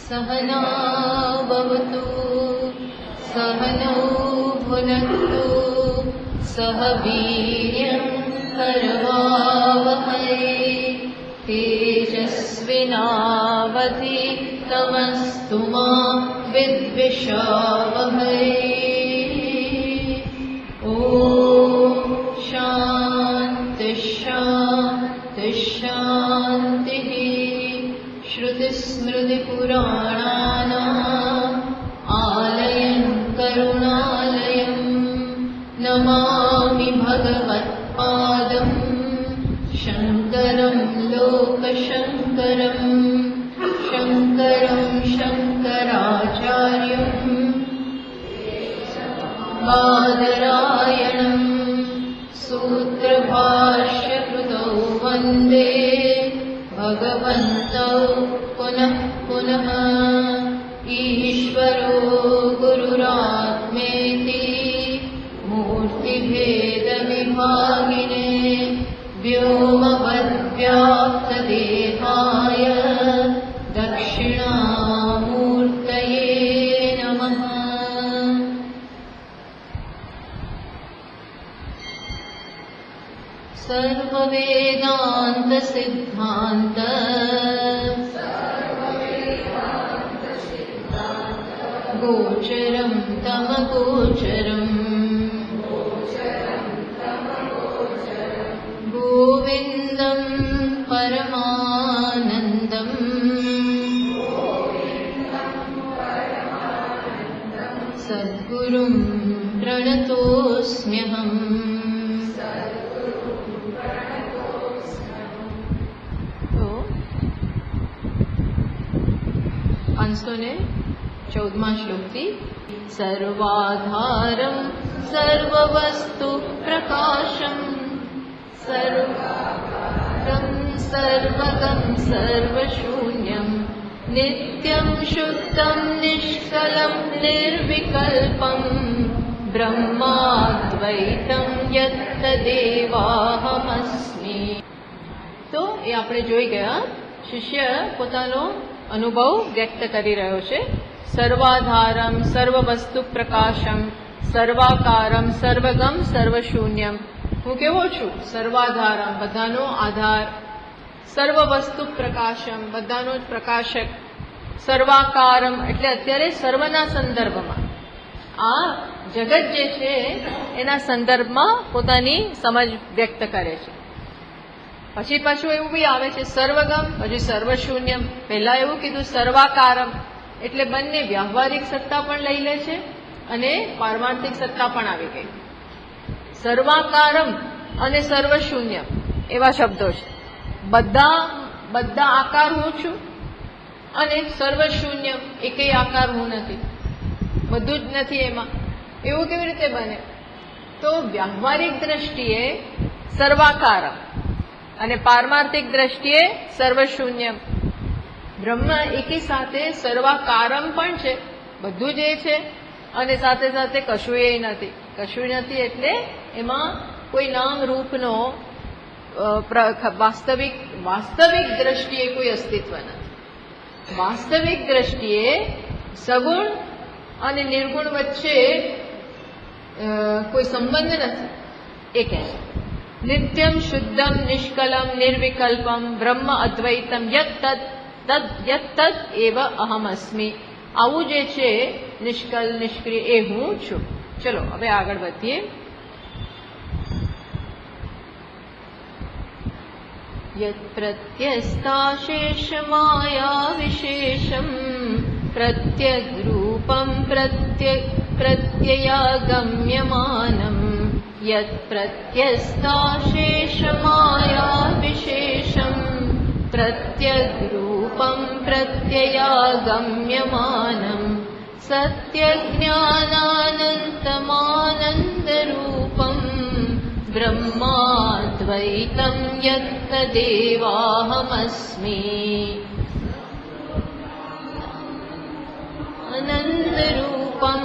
सहना भवतु सहनौ भुनक्तु सह वीर्यं करवावहै तेजस्विनावधीतमस्तु मा विद्विषावहै। ॐ शान्ति शान्ति शान्तिः। श्रुतिस्मृतिपुराणानाम् आलयं करुणालयं नमामि भगवत्पादं शङ्करं लोकशङ्करं शङ्करं शङ्कराचार्यं बादरायणं सूत्रभाष्यकृतौ वन्दे भगवन्तौ पुनः पुनः। ईश्वरो गुरुरात्मेति मूर्तिभेदविभागिने व्योमवद्व्याप्तदेहाय दक्षिणामूर्तये नमः। सर्ववेदान्तसिद्धान्त गोचरं तमगोचरम् गोविन्दं परमानन्दम् सद्गुरुं प्रणतोऽस्म्यहम्। तो 514 श्लोकથી सर्वाधारं सर्ववस्तु प्रकाशं सर्वं सर्वगं सर्वशून्यं नित्यं शुद्धं निष्कलं निर्विकल्पं ब्रह्माद्वैतं यत्तदेवाहमस्मि। तो ये આપણે જોઈ ગયા શિષ્ય પોતાનો અનુભવ વ્યક્ત કરી રહ્યો છે। સર્વાધારમ સર્વવસ્તુ પ્રકાશમ સર્વાકારમ સર્વગમ સર્વશૂન્યમ। હું કેવો છું? સર્વાધારમ બધાનો આધાર, સર્વવસ્તુ પ્રકાશમ બધાનો જ પ્રકાશક, સર્વાકારમ એટલે અત્યારે સર્વના સંદર્ભમાં આ જગત જે છે એના સંદર્ભમાં પોતાની સમજ વ્યક્ત કરે છે। પછી પાછું એવું બી આવે છે સર્વગમ, પછી સર્વશૂન્યમ। પહેલા એવું કીધું સર્વાકારમ એટલે બંને વ્યવહારિક સત્તા પણ લઈ લે છે અને પારમાર્થિક સત્તા પણ આવી ગઈ। સર્વાકારમ અને સર્વશૂન્યમ એવા શબ્દો છે। બધા આકાર હું છું અને સર્વશૂન્યમ એકેય આકાર હું નથી, બધું જ નથી એમાં। એવું કેવી રીતે બને? તો વ્યવહારિક દ્રષ્ટિએ સર્વાકારમ અને પારમાર્થિક દ્રષ્ટિએ સર્વશૂન્યમ। બ્રહ્મ એકી સાથે સર્વાકારમ પણ છે, બધું જ એ છે, અને સાથે સાથે કશું એ નથી। કશું નથી એટલે એમાં કોઈ નામ રૂપનો વાસ્તવિક દ્રષ્ટિએ કોઈ અસ્તિત્વ નથી। વાસ્તવિક દ્રષ્ટિએ સગુણ અને નિર્ગુણ વચ્ચે કોઈ સંબંધ નથી એ કહે છે। નિત્યમ શુદ્ધમ નિષ્કલમ નિર્વિકલ્પમ બ્રહ્મ અદ્વૈતમ યત્તદ એવ અહમ અસ્મિ। આવું જે છે નિષ્કલ નિષ્ક્રિય એ હું છું। ચલો હવે આગળ વધીએ। યત પ્રત્યસ્તાશેષ માયા વિશેષમ પ્રત્યદ્રૂપમ પ્રત્યયાગમ્યમાનમ। યત પ્રત્યસ્તાશેષ માયા વિશેષમ પ્રત્યદ્રૂપમ પ્રત્યયાગમ્યમાનમ સત્યજ્ઞાનાનંતમાનંદરૂપમ બ્રહ્માદ્વૈતમ યત્તદેવાહમસ્મિ। આનંદરૂપમ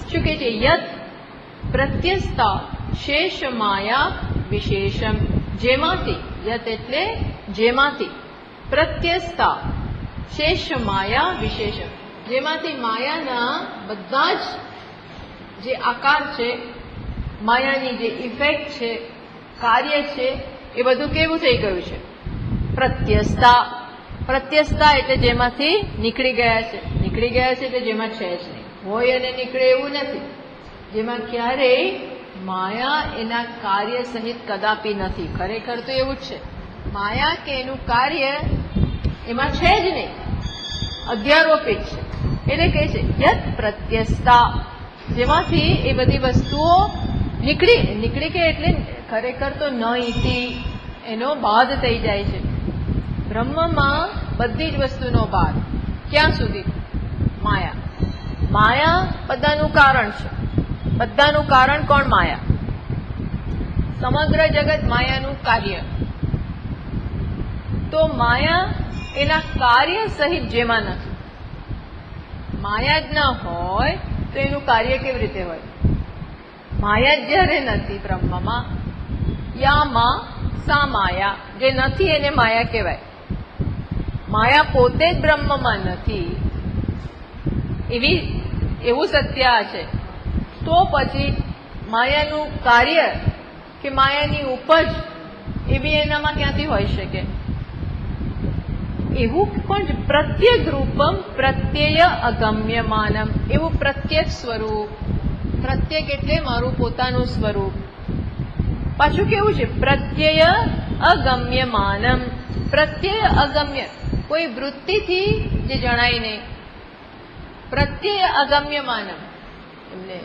શું કહે છે? યત પ્રત્યસ્તા શેષ માયા વિશેષમ। જેમાંથી, યત એટલે જેમાંથી, પ્રત્યસ્થા શેષ માયા વિશેષ, જેમાંથી માયાના બધા જ જે આકાર છે, માયાની જે ઇફેક્ટ છે, કાર્ય છે, એ બધું કેવું થઈ ગયું છે? પ્રત્યસ્થા. પ્રત્યસ્થા એટલે જેમાંથી નીકળી ગયા છે. નીકળી ગયા છે એટલે જેમાં છે જ નહીં. હોય અને નીકળે એવું નથી. જેમાં ક્યારેય માયા એના કાર્ય સહિત કદાપી નથી. ખરેખર તો એવું જ છે. માયા કે એનું કાર્ય એમાં છે જ નહીં, અધ્યારોપિત છે. એટલે કહે છે યત પ્રત્યસ્થા, જેમાંથી એ બધી વસ્તુઓ નીકળી કે એટલે ખરેખર તો ન ઇતિ, એનો બાદ થઈ જાય છે. બ્રહ્મમાં બધી જ વસ્તુનો બાદ. ક્યાં સુધી? માયા. માયા બધાનું કારણ છે. બધાનું કારણ કોણ? માયા. સમગ્ર જગત માયાનું કાર્ય. તો માયા એના કાર્ય સહિત જેમાં નથી. માયા જ ના હોય તો એનું કાર્ય કેવી રીતે હોય? માયા જ જ્યારે નથી બ્રહ્મમાં, યામાં સા માયા, જે નથી એને માયા કહેવાય. માયા પોતે જ બ્રહ્મમાં નથી, એવું સત્ય છે. તો પછી માયાનું કાર્ય કે માયાની ઉપજ એ બી એનામાં ક્યાંથી હોઈ શકે? એવું પણ પ્રત્યેક રૂપમ પ્રત્યય અગમ્યમાનમ, એવું પ્રત્યેક સ્વરૂપ. પ્રત્યેક એટલે મારું પોતાનું સ્વરૂપ. પાછું કેવું છે? પ્રત્યય અગમ્યમાનમ. પ્રત્યય અગમ્ય, કોઈ વૃત્તિથી જે જણાય નહીં. પ્રત્યય અગમ્યમાનમ, એમને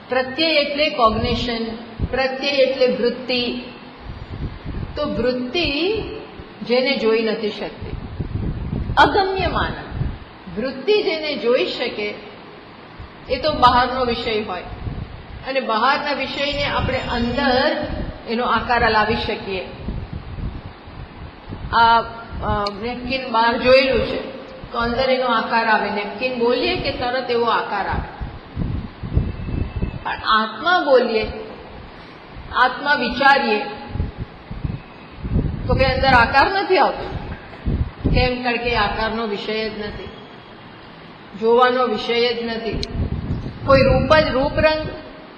પ્રત્યય એટલે કોગ્નિશન, પ્રત્યય એટલે વૃત્તિ. તો વૃત્તિ જેને જોઈ નથી શકતી, અગમ્યમાનમ. વૃત્તિ જેને જોઈ શકે એ તો બહારનો વિષય હોય, અને બહારના વિષયને આપણે અંદર એનો આકાર લાવી શકીએ. આ નેપકિન બહાર જોયેલું છે તો અંદર એનો આકાર આવે. નેપકિન બોલીએ કે તરત એવો આકાર આવે. પણ આત્મા બોલીએ, આત્મા વિચારીએ તો કે અંદર આકાર નથી આવતો. કેમ? કારણ કે આકારનો વિષય જ નથી, જોવાનો વિષય જ નથી, કોઈ રૂપ જ રૂપ રંગ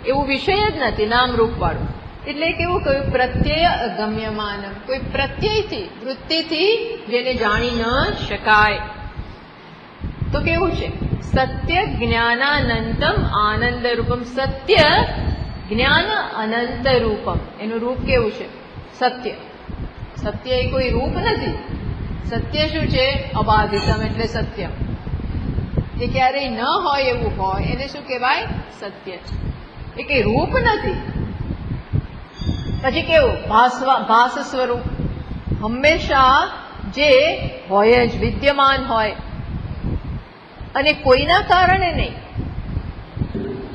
એવું વિષય જ નથી, નામ રૂપ વાળું. એટલે કેવું કહ્યું? પ્રત્યય અગમ્યમાનમ. કોઈ પ્રત્યયથી, વૃત્તિથી જેને જાણી ન શકાય. તો કેવું છે? સત્ય જ્ઞાનાનંતમ આનંદ રૂપમ. સત્ય જ્ઞાન અનંત રૂપમ, એનું રૂપ કેવું છે? સત્ય. સત્ય એ કોઈ રૂપ નથી. સત્ય શું છે? અબાધિતમ એટલે સત્યમ. જે ક્યારેય ન હોય એવું હોય એને શું કહેવાય? સત્ય. એ કઈ રૂપ નથી. પછી કેવું? ભાસ સ્વરૂપ. હંમેશા જે હોય જ, વિદ્યમાન હોય, અને કોઈના કારણે નહીં.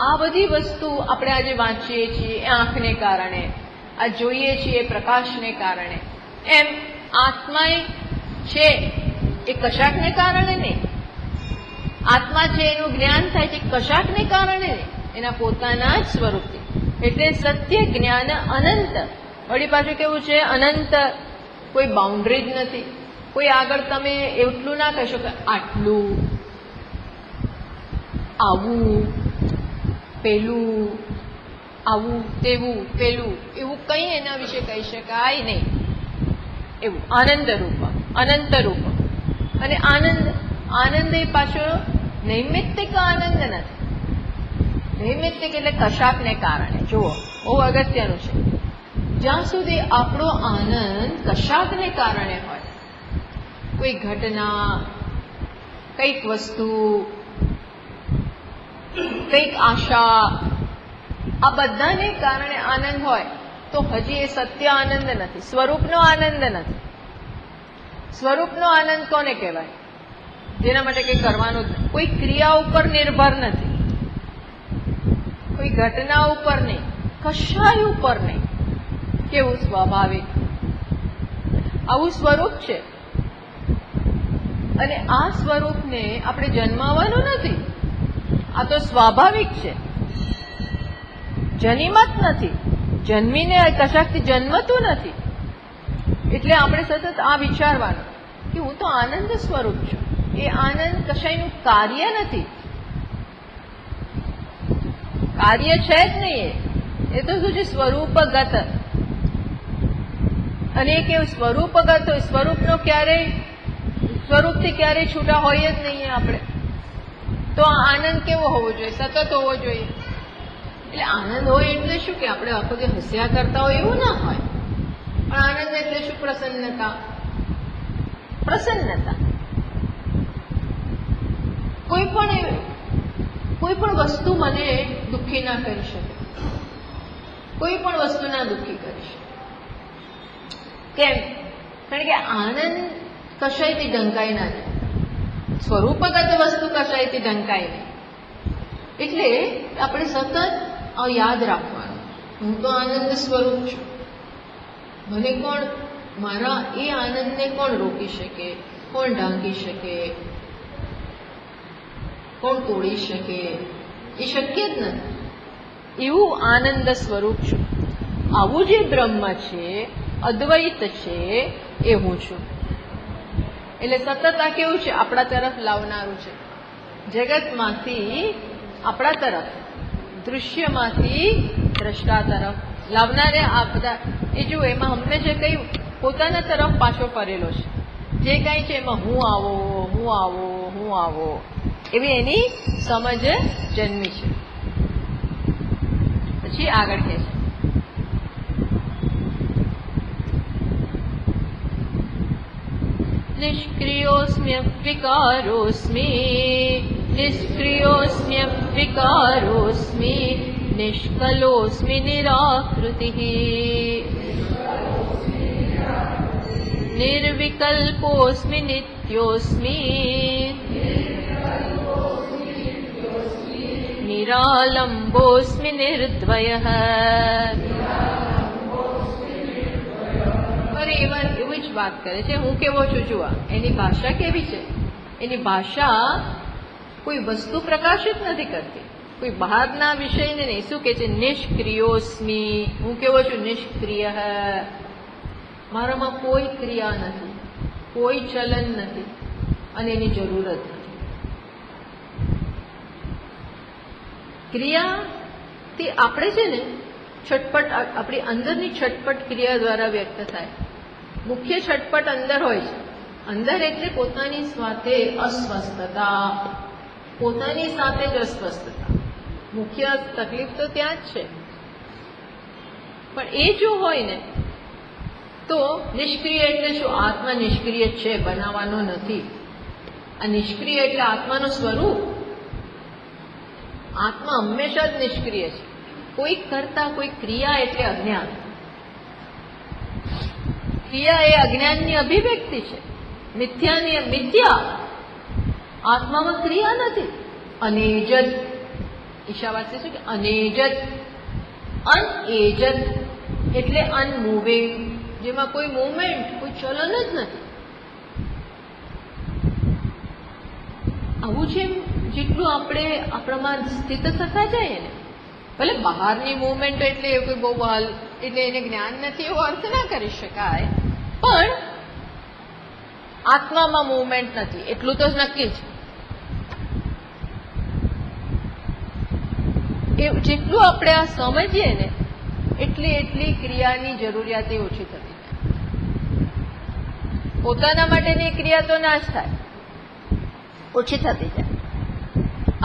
આ બધી વસ્તુ આપણે આજે વાંચીએ છીએ એ આંખને કારણે, આ જોઈએ છીએ પ્રકાશને કારણે. એમ આત્મા છે એ કશાકને કારણે નહીં. આત્મા છે એનું જ્ઞાન થાય છે કશાકને કારણે નહીં, એના પોતાના જ સ્વરૂપથી. એટલે સત્ય જ્ઞાન અનંત. વળી પાછું કેવું છે? અનંત. કોઈ બાઉન્ડ્રી જ નથી. કોઈ આગળ તમે એટલું ના કહી શકો આટલું, આવું, પેલું, આવું, તેવું, પેલું, એવું કંઈ એના વિશે કહી શકાય નહીં. એવું આનંદ રૂપ, અનંત રૂપ. અને આનંદ એ પાછો નૈમિત્તિક આનંદ નથી. નૈમિત્તિક એટલે કશાકને કારણે. જુઓ, બહુ અગત્યનું છે. જ્યાં સુધી આપણો આનંદ કશાકને કારણે હોય, કોઈ ઘટના, કંઈક વસ્તુ, કંઈક આશા, આ બધાને કારણે આનંદ હોય તો હજી એ સત્ય આનંદ નથી, સ્વરૂપનો આનંદ નથી. સ્વરૂપનો આનંદ કોને કહેવાય? જેના માટે કંઈ કરવાનું જ નહીં, કોઈ ક્રિયા ઉપર નિર્ભર નથી, કોઈ ઘટના ઉપર નહીં, કશાય ઉપર નહીં. કેવું? સ્વાભાવિક. આવું સ્વરૂપ છે. અને આ સ્વરૂપને આપણે જન્માવાનું નથી. આ તો સ્વાભાવિક છે, જનિમત નથી. જન્મીને કશાકથી જન્મતું નથી. એટલે આપણે સતત આ વિચારવાનું કે હું તો આનંદ સ્વરૂપ છું. એ આનંદ કશાયનું કાર્ય નથી, કાર્ય છે જ નહીં. એ તો શું છે? સ્વરૂપગત. અને એ કેવું સ્વરૂપગત હોય, સ્વરૂપનો ક્યારેય સ્વરૂપથી ક્યારેય છૂટા હોય જ નહીં આપણે. તો આનંદ કેવો હોવો જોઈએ? સતત હોવો જોઈએ. એટલે આનંદ હોય એટલે શું કે આપણે આખો જે હસ્યા કરતા હોય એવું ના હોય. પણ આનંદ એટલે શું? પ્રસન્નતા. પ્રસન્નતા. કોઈ પણ વસ્તુ મને દુઃખી ના કરી શકે. કોઈ પણ વસ્તુ ના દુઃખી કરી શકે. કેમ? કારણ કે આનંદ કશાયથી ઢંકાય ના જાય. સ્વરૂપગત વસ્તુ કશાયથી ઢંકાય નહીં. એટલે આપણે સતત યાદ રાખવાનું, હું તો આનંદ સ્વરૂપ છું. મને કોણ, મારા એ આનંદને કોણ રોકી શકે? કોણ ઢાંકી શકે? કોણ તોડી શકે? એ શક્ય જ નથી. એવું આનંદ સ્વરૂપ છું. આવું જે બ્રહ્મ છે, અદ્વૈત છે, એ હું છું. એટલે સતત આ કેવું છે? આપણા તરફ લાવનારું છે. જગતમાંથી આપણા તરફ, દૃશ્યમાંથી દ્રષ્ટા તરફ લાવનારે આ બધા. એ જુઓ, એમાં હંમેશા કયું? પોતાના તરફ પાછો ફરેલો છે. જે કાંઈ છે એમાં હું આવો, હું આવો, હું આવો, એવી એની સમજ જન્મી છે. પછી આગળ કહે છે, નિષ્ક્રિયોસ્મ્યવિકારોસ્મિ, નિષ્ક્રિયોસ્મ્યવિકારોસ્મિ, નિષ્કલોસ્મિ નિરાકૃતિઃ, નિર્વિકલ્પોસ્મિ નિત્યોસ્મિ, નિરાલંબોસ્મિ નિર્દ્વયઃ. એવું જ વાત કરે છે. હું કેવો છું? જુઓ, એની ભાષા કેવી છે? એની ભાષા કોઈ વસ્તુ પ્રકાશિત નથી કરતી, કોઈ બહારના વિષયને નહીં. શું કે છે? નિષ્ક્રિયોસ્મિ. હું કેવો છું? નિષ્ક્રિય. મારામાં કોઈ ક્રિયા નથી, કોઈ ચલન નથી, અને એની જરૂર જ નથી. ક્રિયાથી આપણે છે ને છટપટ, આપણી અંદરની છટપટ ક્રિયા દ્વારા વ્યક્ત થાય. મુખ્ય છટપટ અંદર હોય છે. અંદર એટલે પોતાની સાથે અસ્વસ્થતા, પોતાની સાથે જ અસ્વસ્થતા. મુખ્ય તકલીફ તો ત્યાં જ છે. પણ એ જો હોય ને તો નિષ્ક્રિય એટલે શું? આત્મા નિષ્ક્રિય છે, બનાવવાનો નથી. આ નિષ્ક્રિય એટલે આત્માનું સ્વરૂપ. આત્મા હંમેશા જ નિષ્ક્રિય છે. કોઈ કરતા કોઈ ક્રિયા એટલે અજ્ઞાન. ક્રિયા એ અજ્ઞાનની અભિવ્યક્તિ છે. મિથ્યા. આત્મામાં ક્રિયા નથી. અનેજત. ઈશાવાસ્ય શું કે? અનેજત. અનએજત એટલે અનમૂવિંગ, જેમાં કોઈ મૂવમેન્ટ, કોઈ ચલન જ નથી. આવું છે. જેટલું આપણે આપણામાં સ્થિત થતા જઈએ ને, ભલે બહારની મૂવમેન્ટ એટલે કોઈ બહુ હાલ એટલે એને જ્ઞાન નથી એવો અર્થ ના કરી શકાય, પણ આત્મામાં મૂવમેન્ટ નથી એટલું તો નક્કી છે. જેટલું આપણે આ સમજીએ ને એટલી ક્રિયાની જરૂરિયાત ઓછી થતી જાય. પોતાના માટેની ક્રિયા તો ના જ થાય, ઓછી થતી જાય.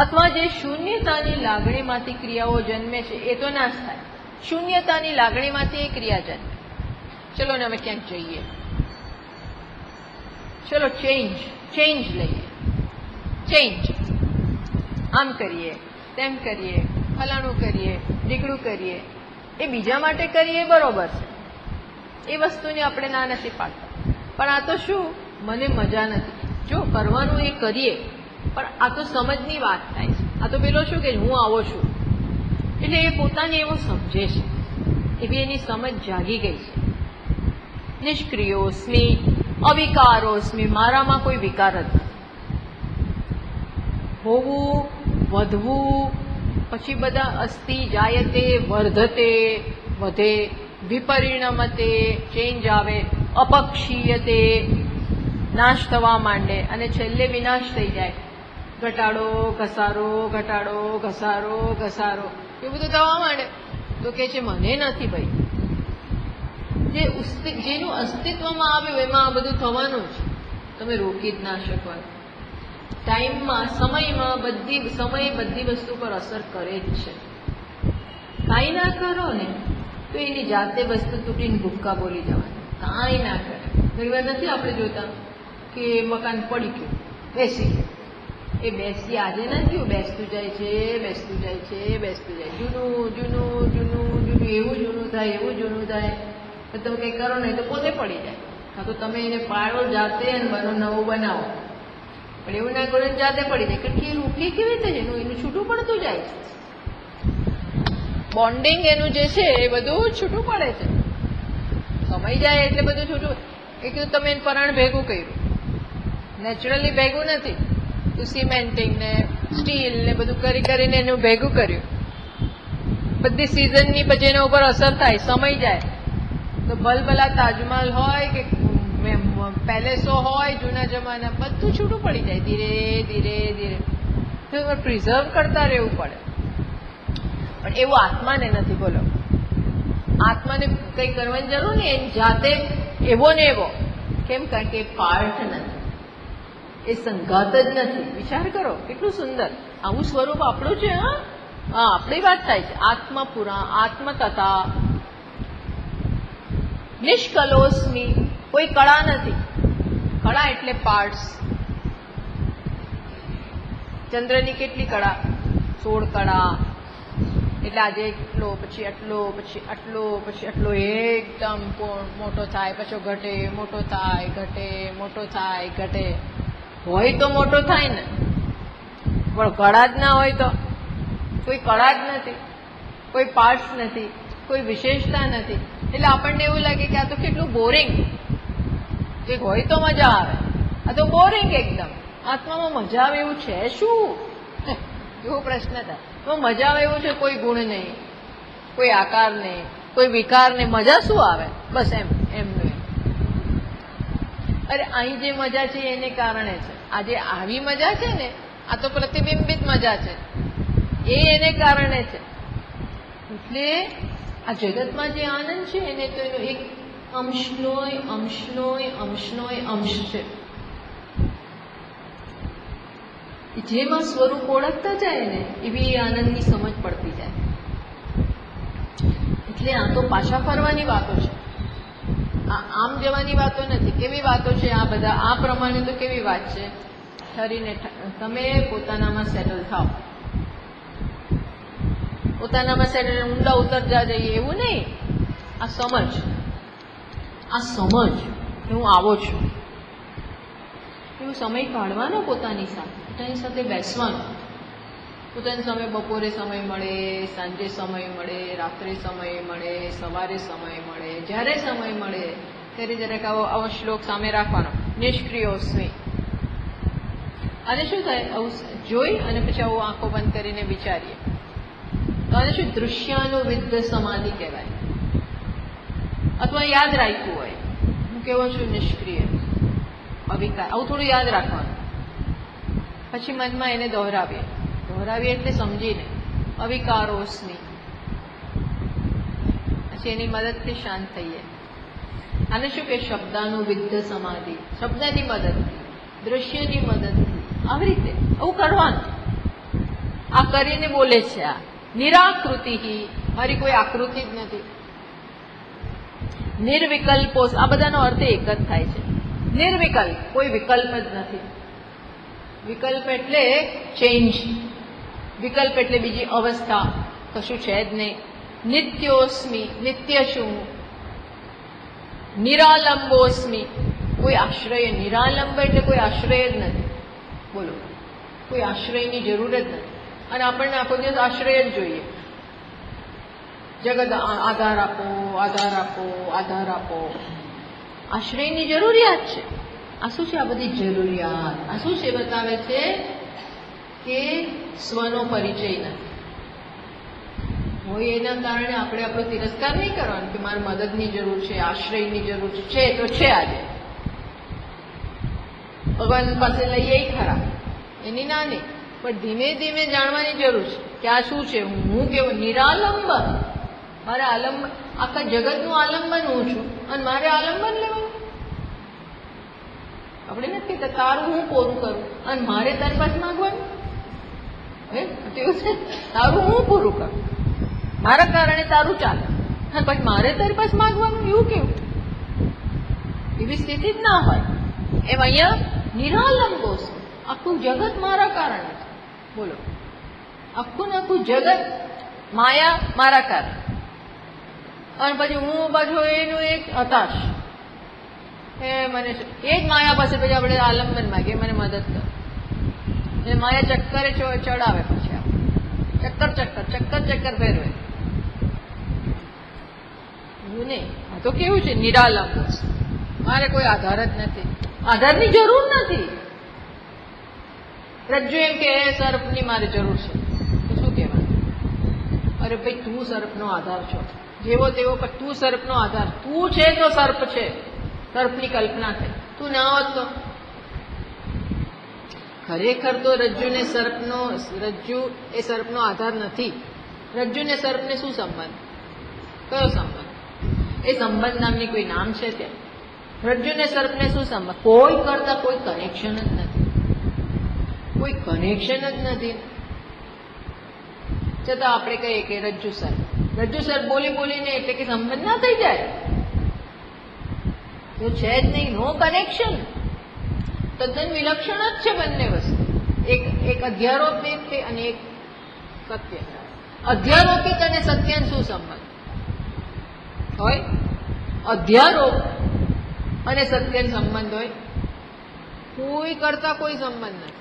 અથવા જે શૂન્યતાની લાગણીમાંથી ક્રિયાઓ જન્મે છે એ તો નાશ થાય. શૂન્યતાની લાગણીમાંથી એ ક્રિયા જન્મે. ચલો ને અમે ક્યાંક જઈએ, ચલો ચેન્જ લઈએ. ચેન્જ આમ કરીએ, તેમ કરીએ, ફલાણું કરીએ, ઢીકડું કરીએ. એ બીજા માટે કરીએ બરોબર છે, એ વસ્તુને આપણે ના નથી પાડતા. પણ આ તો શું? મને મજા નથી. જો કરવાનું એ કરીએ, પણ આ તો સમજની વાત થાય છે. આ તો પેલો શું કે હું આવો છું એટલે એ પોતાને એવું સમજે છે, એવી એની સમજ જાગી ગઈ છે. નિષ્ક્રિયોસ્મિ અવિકારોસ્મિ, મારામાં કોઈ વિકાર જ નથી. હોવું, વધવું, પછી બધા અસ્થિ જાયતે વર્ધતે, વધે, વિપરિણમતે ચેન્જ આવે, અપક્ષીયતે નાશ થવા માંડે, અને છેલ્લે વિનાશ થઈ જાય. ઘટાડો ઘસારો, ઘટાડો ઘસારો, ઘસારો એવું બધું થવા માંડે. તો કે છે મને નથી ભાઈ, જેનું અસ્તિત્વમાં આવ્યું એમાં આ બધું થવાનું જ, તમે રોકી જ ના શકો. ટાઈમમાં, સમયમાં બધી વસ્તુ પર અસર કરે જ છે. કાંઈ ના કરો ને તો એની જાતે વસ્તુ તૂટીને ભૂક્કા બોલી જવાની. કાંઈ ના કરે. ઘણી વાર નથી આપણે જોતા કે મકાન પડી ગયું, બેસી ગયું, એ બેસી આજે નથી, બેસતું જાય છે, બેસતું જાય છે, બેસતું જાય, જૂનું જૂનું જૂનું જૂનું, એવું જૂનું થાય, એવું જૂનું થાય. તો તમે કંઈ કરો નહીં તો પોતે પડી જાય. હા, તો તમે એને પાડો જાતે અને નવું બનાવો, પણ એવું ના કરો જાતે પડી જાય. કારણ કે એ ઉઠી કેવી રીતે છે, એનું છૂટું પડતું જાય છે. બોન્ડિંગ એનું જે છે એ બધું છૂટું પડે છે. સમય જાય એટલે બધું છૂટું. એક તો તમે એને પરાણ ભેગું કર્યું, નેચરલી ભેગું નથી, તો સિમેન્ટિંગ ને સ્ટીલ ને બધું કરીને એનું ભેગું કર્યું. બધી સિઝનની પછી એના ઉપર અસર થાય, સમય જાય તો ભલભલા તાજમહલ હોય કે પેલેસો હોય જૂના જમાના, બધું છૂટું પડી જાય ધીરે ધીરે ધીરે. તો પ્રિઝર્વ કરતા રહેવું પડે. પણ એવું આત્માને નથી. બોલો, આત્માને કંઈ કરવાની જરૂર નહીં, એની જાતે એવો ને એવો. કેમ? કારણ કે એ પાર્ટ નથી, એ સંઘાત જ નથી. વિચાર કરો કેટલું સુંદર આવું સ્વરૂપ આપણું છે. હા, આપણી વાત થાય છે. આત્મપુરાણ, આત્મકથા. નિષ્કલોસ્મી, કોઈ કળા નથી. કળા એટલે પાર્ટ્સ. ચંદ્રની કેટલી કળા? 16 કળા. એટલે આજે એટલો, પછી આટલો, પછી આટલો, પછી આટલો, એકદમ મોટો થાય, પછી ઘટે, મોટો થાય, ઘટે, મોટો થાય, ઘટે. હોય તો મોટો થાય ને, પણ કળા જ ના હોય તો કોઈ કળા જ નથી, કોઈ પાર્ટ્સ નથી, કોઈ વિશેષતા નથી. એટલે આપણને એવું લાગે કે આ તો કેટલું બોરિંગ. એક હોય તો મજા આવે, આ તો બોરિંગ એકદમ. આત્મામાં મજા આવે એવું છે શું? એવો પ્રશ્ન થાય. મજા આવે એવું છે? કોઈ ગુણ નહીં, કોઈ આકાર નહીં, કોઈ વિકાર નહીં. મજા શું આવે? બસ એમનું. અરે અહીં જે મજા છે એને કારણે છે. આજે આવી મજા છે ને, આ તો પ્રતિબિંબિત મજા છે, એ એને કારણે છે. એટલે આ જગતમાં જે આનંદ છે એને તો એનો એક અંશનોય અંશનોય અંશનોય અંશ છે. જેમાં સ્વરૂપ ઓળખતા જાય ને એવી આનંદની સમજ પડતી જાય. એટલે આ તો પાછા ફરવાની વાતો છે, આ આમ જવાની વાતો નથી. કેવી વાતો છે આ બધા? આ પ્રમાણે તો કેવી વાત છે? ઠરીને તમે પોતાનામાં સેટલ થાવ, પોતાનામાં સેટલ. ઊંડા ઉતરતા જઈએ એવું નહીં. આ સમજ કે હું આવો છું, એવું સમય કાઢવાનો પોતાની સાથે બેસવાનો. પોતાનો સમય, બપોરે સમય મળે, સાંજે સમય મળે, રાત્રે સમય મળે, સવારે સમય મળે, જ્યારે સમય મળે ત્યારે જરાક આવો શ્લોક સામે રાખવાનો, નિષ્ક્રિયોસ્મી. અને શું થાય? આવું જોઈ અને પછી આવું આંખો બંધ કરીને વિચારીએ તો આને શું દૃશ્યાનુવિદ્ધ સમાધિ કહેવાય. અથવા યાદ રાખ્યું હોય હું કેવો છું, નિષ્ક્રિય, અવિકાર, આવું થોડું યાદ રાખવાનું. પછી મનમાં એને દોહરાવીએ એટલે સમજીને અવિકારોસ્મી. પછી એની મદદથી શાંત થઈએ. આને શું કે શબ્દાનુવિદ્ધ સમાધિ. શબ્દની મદદથી, દ્રશ્યની મદદથી, આવી રીતે આવું કરવાનું. આ કરીને બોલે છે આ નિરાકૃતિ. મારી કોઈ આકૃતિ જ નથી. નિર્વિકલ્પો, આ બધાનો અર્થ એક જ થાય છે. નિર્વિકલ્પ, કોઈ વિકલ્પ જ નથી. વિકલ્પ એટલે ચેન્જ, વિકલ્પ એટલે બીજી અવસ્થા, કશું છે જ નહીં. નિત્યોસ્મી, નિત્ય શું? નિરાલંબોસ્મી, કોઈ આશ્રય. નિરાલંબ એટલે કોઈ આશ્રય જ નથી. બોલો, કોઈ આશ્રયની જરૂર જ નથી. અને આપણને આખો દિવસ આશ્રય જ જોઈએ. જગત આધાર આપો, આધાર આપો, આધાર આપો. આશ્રયની જરૂરિયાત છે. આ શું છે? આ બધી જરૂરિયાત. આ શું છે? બતાવે છે કે સ્વનો પરિચય નથી. હોય એના કારણે આપણે આપણો તિરસ્કાર નહીં કરવાનો કે મારે મદદની જરૂર છે, આશ્રયની જરૂર છે તો છે. આજે ભગવાન પાસે લઈએ ખરા, એની ના નહીં, પણ ધીમે ધીમે જાણવાની જરૂર છે કે આ શું છે. હું કેવું નિરાલંબન, મારે આલંબન, આખા જગતનું આલંબન હું છું અને મારે આલંબન લેવાનું. આપણે નથી કહેતા તારું હું પૂરું કરું અને મારે તારી પાસે માંગવાનું. એવું છે, તારું હું પૂરું કરું, મારા કારણે તારું ચાલે અને પછી મારે તારી પાસે માંગવાનું. એવું કેવું? એવી સ્થિતિ જ ના હોય. એમ અહીંયા નિરાલંબો છે. આખું જગત મારા કારણે છે. બોલો, આખું ને આખું જગત માયા મારા કારણે. અને પછી હું પાછું એનું એક હતાશ, એ મને એ જ માયા પાસે પછી આપણે આલંબન માગીએ, મને મદદ કર. એટલે માયા ચક્કરે ચડાવે, પછી ચક્કર ચક્કર ચક્કર ચક્કર ફેરવે. એવું નહીં. આ તો કેવું છે, નિરાલંબ. મારે કોઈ આધાર જ નથી, આધારની જરૂર નથી. રજ્જુ એમ કે સર્પની મારે જરૂર છે, તો શું કહેવાનું? અરે ભાઈ, તું સર્પનો આધાર છો, જેવો તેવો, પણ તું સર્પનો આધાર. તું છે તો સર્પ છે, સર્પની કલ્પના થઈ. તું ના હોત તો ખરેખર તો રજ્જુ એ સર્પનો આધાર નથી. રજ્જુ ને સર્પને શું સંબંધ? કયો સંબંધ? એ સંબંધ નામની કોઈ નામ છે ત્યાં? રજ્જુ ને સર્પને શું સંબંધ? કોઈ કરતા કોઈ કનેક્શન જ નથી, કોઈ કનેક્શન જ નથી. છતાં આપણે કહીએ કે રજ્જુ સર્પ બોલી બોલીને એટલે કે સંબંધ ના થઈ જાય તો છે જ નહીં. નો કનેક્શન. તદ્દન વિલક્ષણ જ છે બંને વસ્તુ. એક અધ્યારોપિત છે અને એક સત્ય. અધ્યારોપિત અને સત્યનો શું સંબંધ હોય? અધ્યારોપ અને સત્યનો સંબંધ હોય, કોઈ કરતા કોઈ સંબંધ નથી.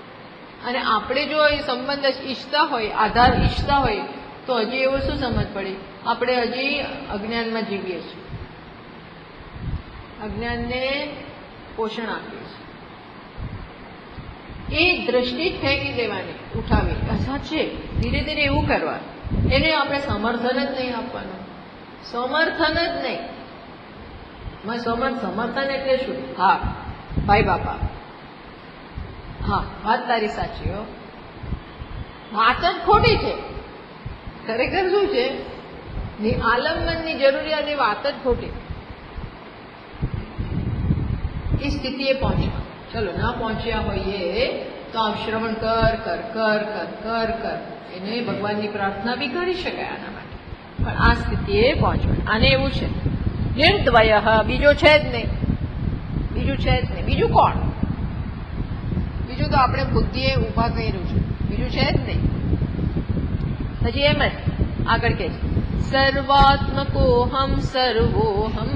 અને આપણે જો એ સંબંધ ઈચ્છતા હોય, આધાર ઈચ્છતા હોય, તો હજી એવો શું સમજ પડી? આપણે હજી અજ્ઞાનમાં જીવીએ છીએ, અજ્ઞાનને પોષણ આપીએ છીએ. એ દ્રષ્ટિ જ ફેંકી દેવાની, ઉઠાવી. સાચે ધીરે ધીરે એવું કરવાનું. એને આપણે સમર્થન જ નહીં આપવાનું, સમર્થન જ નહીં. સમર્થન એટલે શું? હા ભાઈ બાપા, હા વાત તારી સાચી હો, વાત જ ખોટી છે. ખરેખર શું છે? આલંબનની જરૂરિયાત એ વાત જ ખોટી. એ સ્થિતિએ પહોંચવા. ચલો, ના પહોંચ્યા હોઈએ તો આપ શ્રવણ કર કર કર કર કર કર એને ભગવાનની પ્રાર્થના બી કરી શકાય આના માટે. પણ આ સ્થિતિએ પહોંચવા. આને એવું છે નિર્દ્વય, બીજો છે જ નહીં. બીજું છે જ નહીં. બીજું કોણ? બીજું તો આપણે બુદ્ધિએ ઉભા કર્યું છે, બીજું છે જ નહીં. પછી એમ જ આગળ કે છે સર્વાત્મકોહમ સર્વોહમ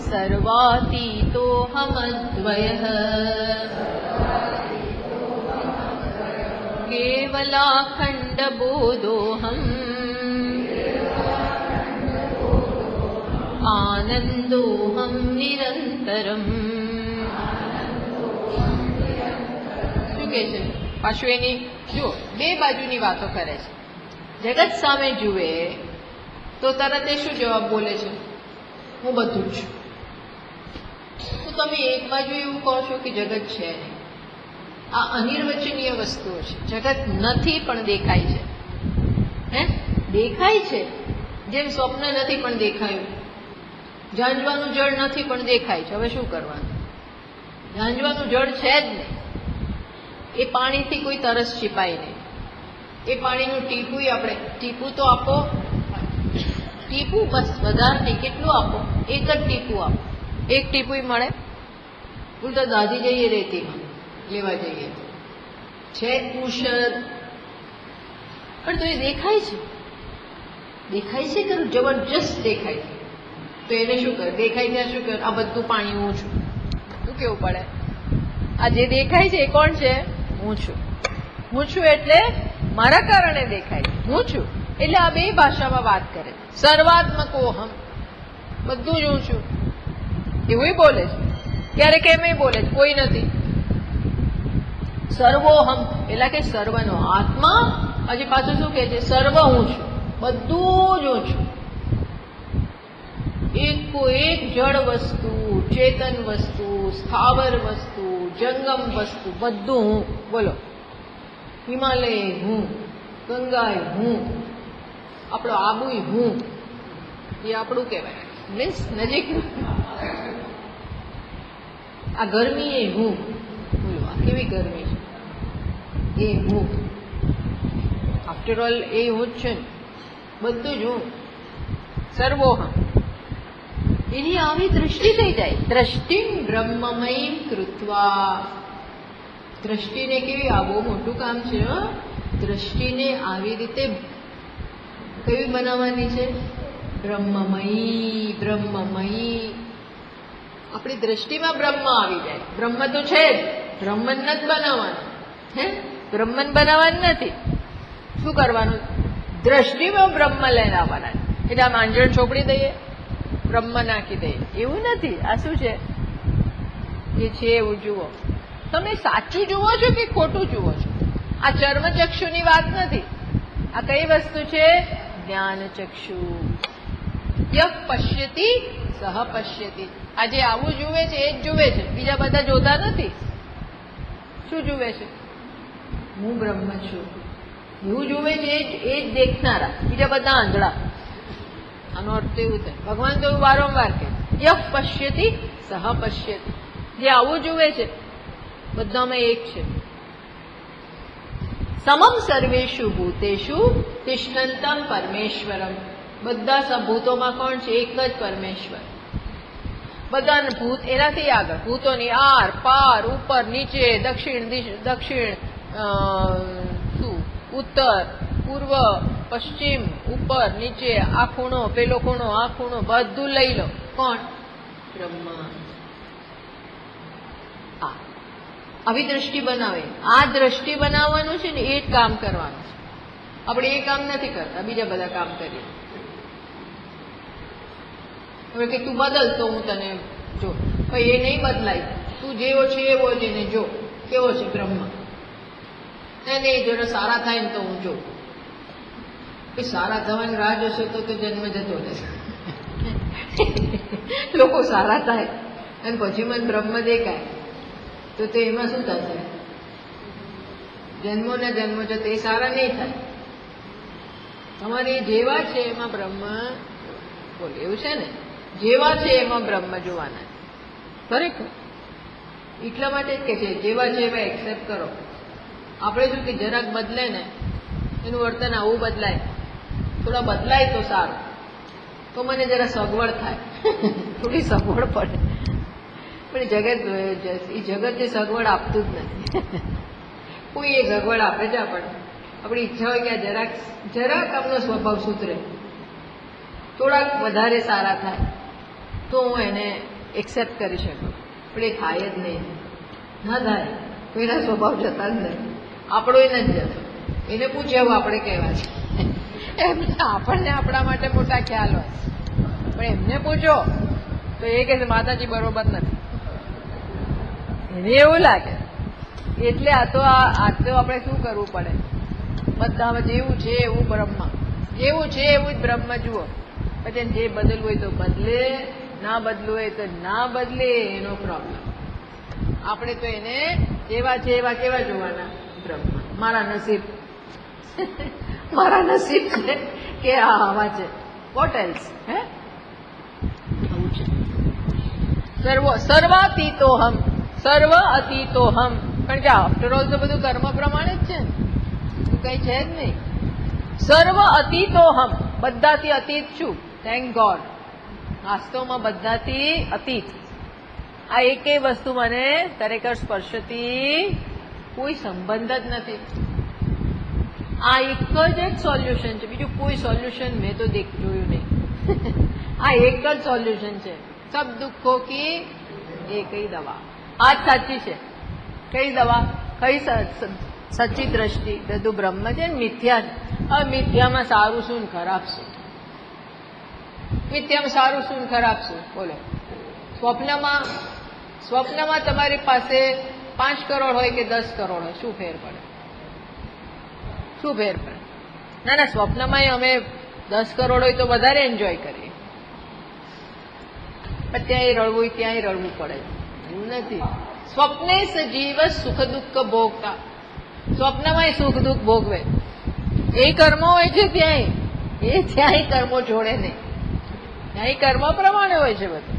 સર્વાતીતોહમદ્વયઃ કેવલાખંડ બોધોહમ આનંદોહમ નિરંતરમ. શું કે છે પાછું? એની જુઓ, બે બાજુની વાતો કરે છે. જગત સામે જુએ તો તરત એ શું જવાબ બોલે છે? હું બધું જ છું. તો તમે એક બાજુ એવું કહો છો કે જગત છે નહીં. આ અનિર્વચનીય વસ્તુઓ છે. જગત નથી પણ દેખાય છે. દેખાય છે, જેમ સ્વપ્ન નથી પણ દેખાયું. ઝાંઝવાનું જળ નથી પણ દેખાય છે. હવે શું કરવાનું? ઝાંઝવાનું જળ છે જ નહીં. એ પાણીથી કોઈ તરસ છીપાય નહીં. એ પાણીનું ટીપું આપણે, ટીપું તો આપો, ટીપું બસ, વધારે નહીં. કેટલું આપો? એક જ ટીપું આપો. એક ટીપું મળે. ઉલટા દાદી જઈએ રેતીમાં લેવા જઈએ છે ઉષદ, પણ તો એ દેખાય છે. દેખાય છે ખરું, જબરજસ્ત દેખાય છે. તો એને શું કરે? દેખાય ત્યાં શું કરે? આ બધું પાણી હું છું. શું કેવું પડે? આ જે દેખાય છે એ કોણ છે? હું છું. હું છું એટલે મારા કારણે દેખાય છે. હું છું એટલે આ બે ભાષામાં વાત કરે. સર્વાત્મકોહમ, બધું જ હું છું એવું બોલે છે. ક્યારેક એમ બોલે છે કોઈ નથી. સર્વોહમ એટલે કે સર્વનો આત્મા. હજી પાછું શું કહે છે? સર્વ હું છું, બધું જ હું છું. એક જળ વસ્તુ, ચેતન વસ્તુ, સ્થાવર વસ્તુ, જંગમ વસ્તુ, બધું હું. બોલો, હિમાલય હું, ગંગાય હું, આપણો આબુય હું. એ આપણું કહેવાય, મીન્સ નજીક. આ ગરમી એ હું. બોલો, આ કેવી ગરમી છે? એ હું. આફ્ટર ઓલ એ હું જ છે ને, બધું જ હું. સર્વોહમ. એની આવી દૃષ્ટિ થઈ જાય. દ્રષ્ટિ બ્રહ્મમયી કૃત્વા. દ્રષ્ટિને કેવી, આ બહુ મોટું કામ છે. દ્રષ્ટિને આવી રીતે કેવી બનાવવાની છે? બ્રહ્મમયી. બ્રહ્મમયી. આપણી દ્રષ્ટિમાં બ્રહ્મ આવી જાય. બ્રહ્મ તો છે જ, બ્રહ્મન જ બનાવવાનું. હે, બ્રહ્મન બનાવવાનું નથી. શું કરવાનું? દ્રષ્ટિમાં બ્રહ્મ લઈને આવવાના. એટલે આમ આંજણ ચોપડી દઈએ, બ્રહ્મ નાખી દઈએ, એવું નથી. આ શું છે? જે છે એવું જુઓ. તમે સાચું જુઓ છો કે ખોટું જુઓ છો? આ ચર્મચક્ષુની વાત નથી. આ કઈ વસ્તુ છે? જ્ઞાનચક્ષુ. યહ પશ્યતિ સહ પશ્યતિ. આજે આવું જુએ છે એ જ જુએ છે, બીજા બધા જોતા નથી. શું જુએ છે? હું બ્રહ્મ છું એવું જુએ છે, એ જ દેખનારા, બીજા બધા આંધળા. આનો અર્થ એવું થાય. ભગવાન તો એવું વારંવાર કહે, યહ પશ્યતિ સહ પશ્યતિ. જે આવું જુએ છે બધામાં એક છે. સમમ સર્વેષુ ભૂતેષુ તિષ્ઠંતમ પરમેશ્વરમ. બધા સભૂતોમાં કોણ છે? એક જ પરમેશ્વર. બધા ભૂત એનાથી આગળ, ભૂતોની આર પાર, ઉપર નીચે, દક્ષિણ શું, ઉત્તર પૂર્વ પશ્ચિમ, ઉપર નીચે, આ ખૂણો પેલો ખૂણો આ ખૂણો બધું લઈ લો. કોણ? બ્રહ્મા. આવી દ્રષ્ટિ બનાવે. આ દ્રષ્ટિ બનાવવાનું છે ને, એ જ કામ કરવાનું છે. આપણે એ કામ નથી કરતા, બીજા બધા કામ કરીએ. હવે કે તું બદલ તો હું તને જો, ભાઈ એ નહીં બદલાય. તું જેવો છે એવો જ એને જો, કેવો છે બ્રહ્મ. એને જરા સારા થાય ને તો હું જો. સારા થવાની રાહ જોશે તો જન્મ જતો રહેશે. લોકો સારા થાય અને પછી મને બ્રહ્મ દેખાય તો એમાં શું થશે? જન્મો ને જન્મો જતો એ સારા નહીં થાય. તમારે જેવા છે એમાં બ્રહ્મ, બોલ એવું છે ને, જેવા છે એમાં બ્રહ્મ જોવાના. ખરેખર એટલા માટે જ કે છે જેવા છે એવા એક્સેપ્ટ કરો. આપણે શું કે જરાક બદલે ને એનું વર્તન આવું બદલાય, થોડા બદલાય તો સારું, તો મને જરા સગવડ થાય, થોડી સગવડ પડે. પણ એ જગત જે સગવડ આપતું જ નથી. કોઈ એ સગવડ આપે છે આપણને. આપણી ઈચ્છા હોય કે જરાક આપણો સ્વભાવ સુધરે, થોડાક વધારે સારા થાય તો હું એને એક્સેપ્ટ કરી શકું. પણ એ થાય જ નહીં. ના થાય, કોઈના સ્વભાવ જતા જ નહીં. આપણો એ નથી જતો. એને પૂછ્યા આપણે કહેવા છે. એમને આપણને આપણા માટે મોટા ખ્યાલ હોય, પણ એમને પૂછો તો એ કહે છે માતાજી બરોબર નથી. એને એવું લાગે. એટલે આ તો આપણે શું કરવું પડે? બધામાં જેવું છે એવું બ્રહ્મ, જેવું છે એવું જ બ્રહ્મ જુઓ. પછી જે બદલવું હોય તો બદલે, ના બદલવું હોય તો ના બદલે, એનો પ્રોબ્લેમ. આપણે તો એને જેવા છે એવા કેવા જોવાના? બ્રહ્મ. મારા નસીબ મારા નસીબ છે કે આ આવા છે. Vote else? હે, આવું છે. સર્વાતીતોહમ, સર્વ અતીતોહમ. કારણ કે આફ્ટર ઓલ તો બધું કર્મ પ્રમાણે જ છે ને, કઈ છે જ નહીં. સર્વ અતીતોહમ, બધાથી અતીત છું. Thank God. વાસ્તવમાં બધાથી અતીત. આ એકેય વસ્તુ મને ખરેખર સ્પર્શતી કોઈ સંબંધ જ નથી. આ એક જ સોલ્યુશન છે, બીજું કોઈ સોલ્યુશન મેં તો જોયું નહીં. આ એક જ સોલ્યુશન છે. સબ દુઃખો કી એક ही દવા. આ જ સાચી છે. કઈ દવા? કઈ સચ્ચી દ્રષ્ટિ? બધું બ્રહ્મ છે ને મિથ્યા છે. હવે મિથ્યામાં સારું શું ને ખરાબ શું? મિથ્યામાં સારું શું ને ખરાબ શું? બોલો. સ્વપ્નમાં તમારી પાસે 5 કરોડ હોય કે 10 કરોડ હોય, શું ફેર પડે? શું ફેર પડે? ના ના, સ્વપ્નમાં અમે 10 કરોડ હોય તો વધારે એન્જોય કરીએ, પણ ત્યાંય રડવું ત્યાંય રડવું પડે. એવું નથી. સ્વપ્ને સજીવ સુખ દુઃખ ભોગતા. સ્વપ્નમાં સુખ દુઃખ ભોગવે. એ કર્મો હોય છે ત્યાંય કર્મો જોડે નહીં, ત્યાંય કર્મ પ્રમાણે હોય છે બધું.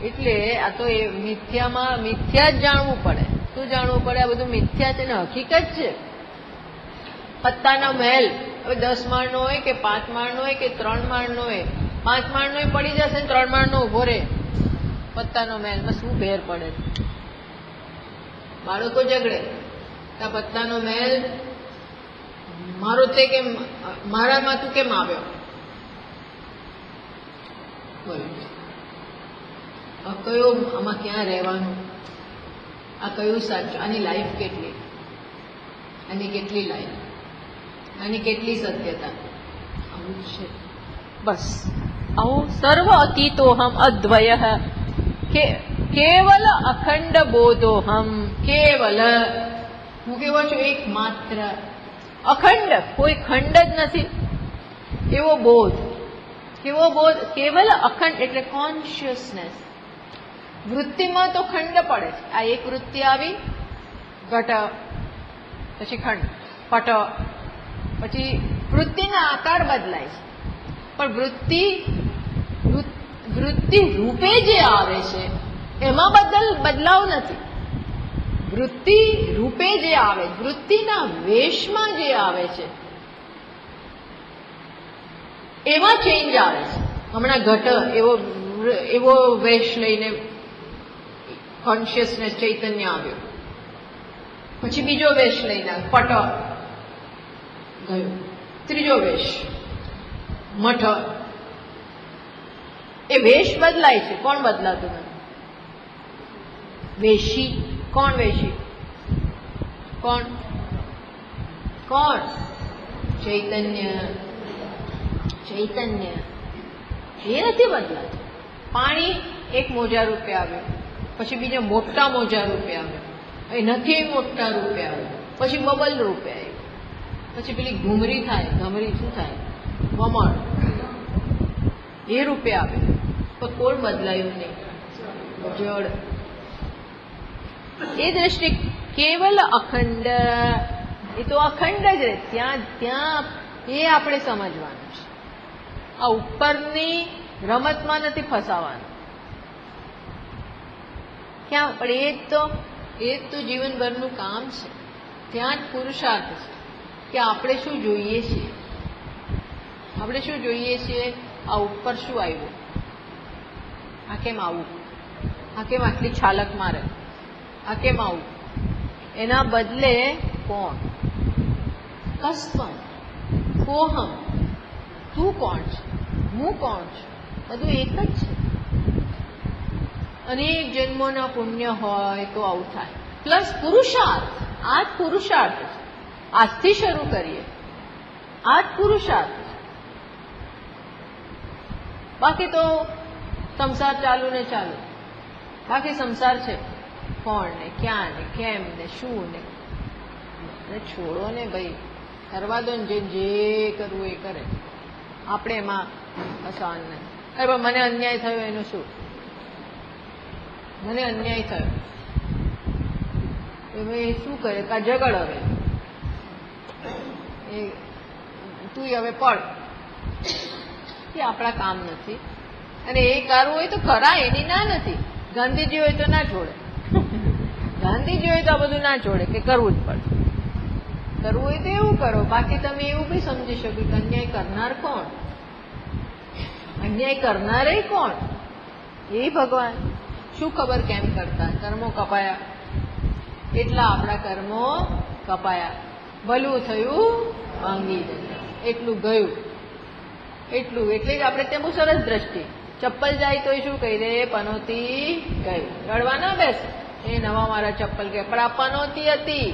એટલે આ તો એ મિથ્યામાં મિથ્યા જ જાણવું પડે. શું જાણવું પડે? આ બધું મિથ્યા છે ને હકીકત છે. પત્તાનો મહેલ હવે 10 માળનો હોય કે 5 માળનો હોય કે 3 માળનો હોય, 5 માળનો પડી જશે ને 3 માળનો ઉભો રહે. પત્તાનો મહેલમાં શું ફેર પડે? બાળકો ઝઘડે, આ પત્તાનો મહેલ મારો તે કેમ, મારામાં તું કેમ આવ્યો? બોલો, આ કયો, આમાં ક્યાં રહેવાનું? આ કયું સાચું? આની લાઈફ કેટલી? આની કેટલી લાઈફ? આની કેટલી સત્યતા? આવું છે બસ. આવું સર્વ અતીતોહમ અદ્વય કેવલ અખંડ બોધોહમ. કેવલ, હું કેવો છું? એકમાત્ર અખંડ, કોઈ ખંડ જ નથી એવો બોધ. કેવો બોધ? કેવલ અખંડ એટલે કોન્શિયસનેસ. વૃત્તિમાં તો ખંડ પડે છે. આ એક વૃત્તિ આવી, ઘટ, પછી ખંડ, પટ, પછી વૃત્તિના આકાર બદલાય છે, પણ વૃત્તિ રૂપે જે આવે છે એમાં બદલાવ નથી. વૃત્તિ રૂપે જે આવે, વૃત્તિના વેશમાં જે આવે છે એમાં ચેન્જ આવે છે. હમણાં ઘટ એવો વેશ લઈને કોન્શિયસનેસ ચૈતન્ય આવ્યો, પછી બીજો વેશ લઈને પટ ગયો, ત્રીજો વેશ મઠ. એ વેશ બદલાય છે, કોણ બદલાતું નથી? વેશી. કોણ વેશી? કોણ? ચૈતન્ય. ચૈતન્ય એ નથી બદલાતું. પાણી એક મોજા રૂપે આવ્યો, પછી બીજો મોટા મોજા રૂપે આવ્યો, નથી મોટા રૂપે આવ્યો, પછી બબલ રૂપે આવ્યો, પછી પેલી ઘૂમરી થાય, ઘમરી શું થાય, વમળ, એ રૂપે આવે. તો કોઈ બદલાયું નહીં, જળ. એ દ્રષ્ટિ કેવલ અખંડ, એ તો અખંડ જ રહે. ત્યાં એ આપણે સમજવાનું છે. આ ઉપરની રમતમાં નથી ફસાવાનું. ક્યાં? પણ એ જ તો જીવનભરનું કામ છે. ત્યાં જ પુરુષાર્થ છે કે આપણે શું જોઈએ છીએ. આપણે શું જોઈએ છીએ? આ ઉપર શું આવ્યું? આ કેમ આવું? આ કેમ આટલી છાલક મારે? આ કેમ આવું? એના બદલે કોણ? કસ્ત્વમ, કોહમ, તું કોણ છે, હું કોણ છું, બધું એક જ છે. અનેક જન્મોના પુણ્ય હોય તો આવું થાય. પ્લસ પુરુષાર્થ. આ જ પુરુષાર્થ છે. આજથી શરૂ કરીએ. આ જ પુરુષાર્થ છે. બાકી તો સંસાર ચાલુ ને ચાલુ. બાકી સંસાર છે, કોણ ને ક્યાં ને કેમ ને શું ને. છોડો ને ભાઈ, કરવા દો ને, જે કરવું એ કરે. આપણે એમાં ફસાવાનું નહીં. અરે મને અન્યાય થયો એનું શું? મને અન્યાય થયો એ શું કરે? કા ઝઘડ હવે એ તું હવે પડ. એ આપણા કામ નથી. અને એ કરવું હોય તો ખરા, એની ના નથી. ગાંધીજી હોય તો ના છોડે. ગાંધીજી હોય તો આ બધું ના છોડે કે કરવું જ પડે. કરવું હોય તો એવું કરો. બાકી તમે એવું બી સમજી શકો કે અન્યાય કરનાર કોણ? અન્યાય કરનારે કોણ? એ ભગવાન. શું ખબર કેમ કરતા? કર્મો કપાયા, એટલા આપણા કર્મો કપાયા. ભલું થયું ભાંગી જતા, એટલું ગયું, એટલું. એટલે જ આપણે ત્યાં બહુ સરસ દ્રષ્ટિ. ચપ્પલ જાય તો શું કહી દે? પનોતી ગયું. રડવા ના બેસ. એ નવા મારા ચપ્પલ ગયા, પણ આ પનોતી હતી,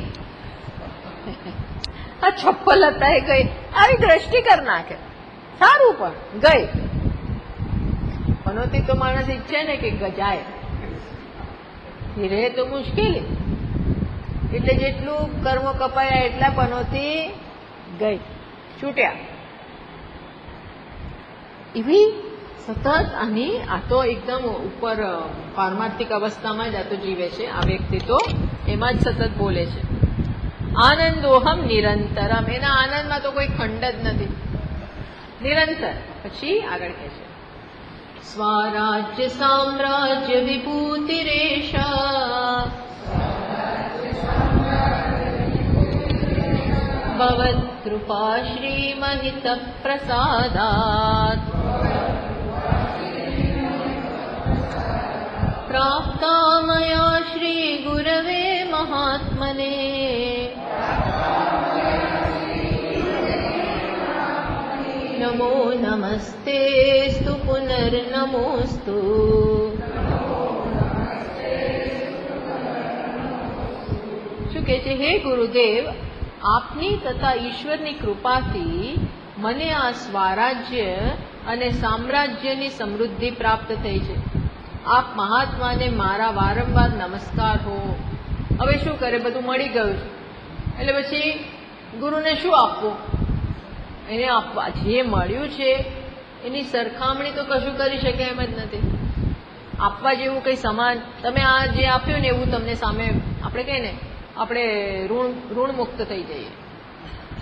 આ ચપ્પલ હતા એ ગઈ. આવી દ્રષ્ટિ કરી નાખે. સારું, પણ ગઈ. પનોતી તો માણસ ઈચ્છે ને કે જાય, એ રહે તો મુશ્કેલી. એટલે જેટલું કર્મો કપાયા એટલા પનોતી ગઈ, છૂટ્યા. એવી સતત આની આ તો એકદમ ઉપર પારમાર્થિક અવસ્થામાં જ આ તો જીવે છે આ વ્યક્તિ, તો એમાં જ સતત બોલે છે. આનંદોહમ નિરંતરમ, એના આનંદમાં તો કોઈ ખંડ જ નથી, નિરંતર. પછી આગળ કહે છે સ્વરાજ્ય સામ્રાજ્ય વિભૂતિરેષા ભવત કૃપા શ્રી મહિત પ્રસાદાત પ્રાપ્તા મયા શ્રી ગુરવે મહાત્મને નમો નમસ્તેસ્તુ પુનર્નમોસ્તુ. શું કહે છે? હે ગુરુદેવ, આપની તથા ઈશ્વરની કૃપાથી મને આ સ્વરાજ્ય અને સામ્રાજ્યની સમૃદ્ધિ પ્રાપ્ત થઈ છે. આપ મહાત્માને મારા વારંવાર નમસ્કાર હો. હવે શું કરે? બધું મળી ગયું છે એટલે પછી ગુરુને શું આપવું? એને આપવા જે મળ્યું છે એની સરખામણી તો કશું કરી શકે એમ જ નથી. આપવા જેવું કંઈ સમાન તમે આ જે આપ્યું ને એવું તમને સામે આપણે કહીએ ને, આપણે ઋણ મુક્ત થઈ જઈએ.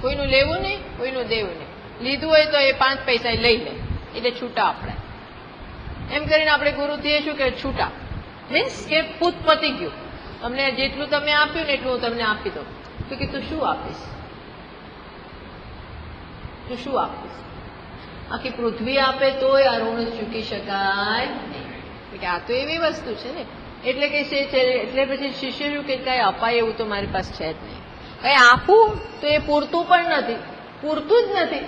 કોઈનું લેવું નહીં, કોઈનું દેવું નહીં. લીધું હોય તો એ 5 પૈસા લઈ લે એટલે છૂટા આપણે. એમ કરીને આપણે ગુરુથી શું કે છૂટા, મીન્સ કે પૂત પતી ગયું. તમને જેટલું તમે આપ્યું ને એટલું હું તમને આપી દઉં. તો કે તું શું આપીશ? તું શું આપીશ? આખી પૃથ્વી આપે તોય આ ઋણ ચૂકી શકાય નહીં. કે આ તો એવી વસ્તુ છે ને. એટલે કે છે એટલે પછી શિષ્ય શું કે કઈ અપાય એવું તો મારી પાસે છે જ નહીં. કઈ આપું તો એ પૂરતું પણ નથી, પૂરતું જ નથી.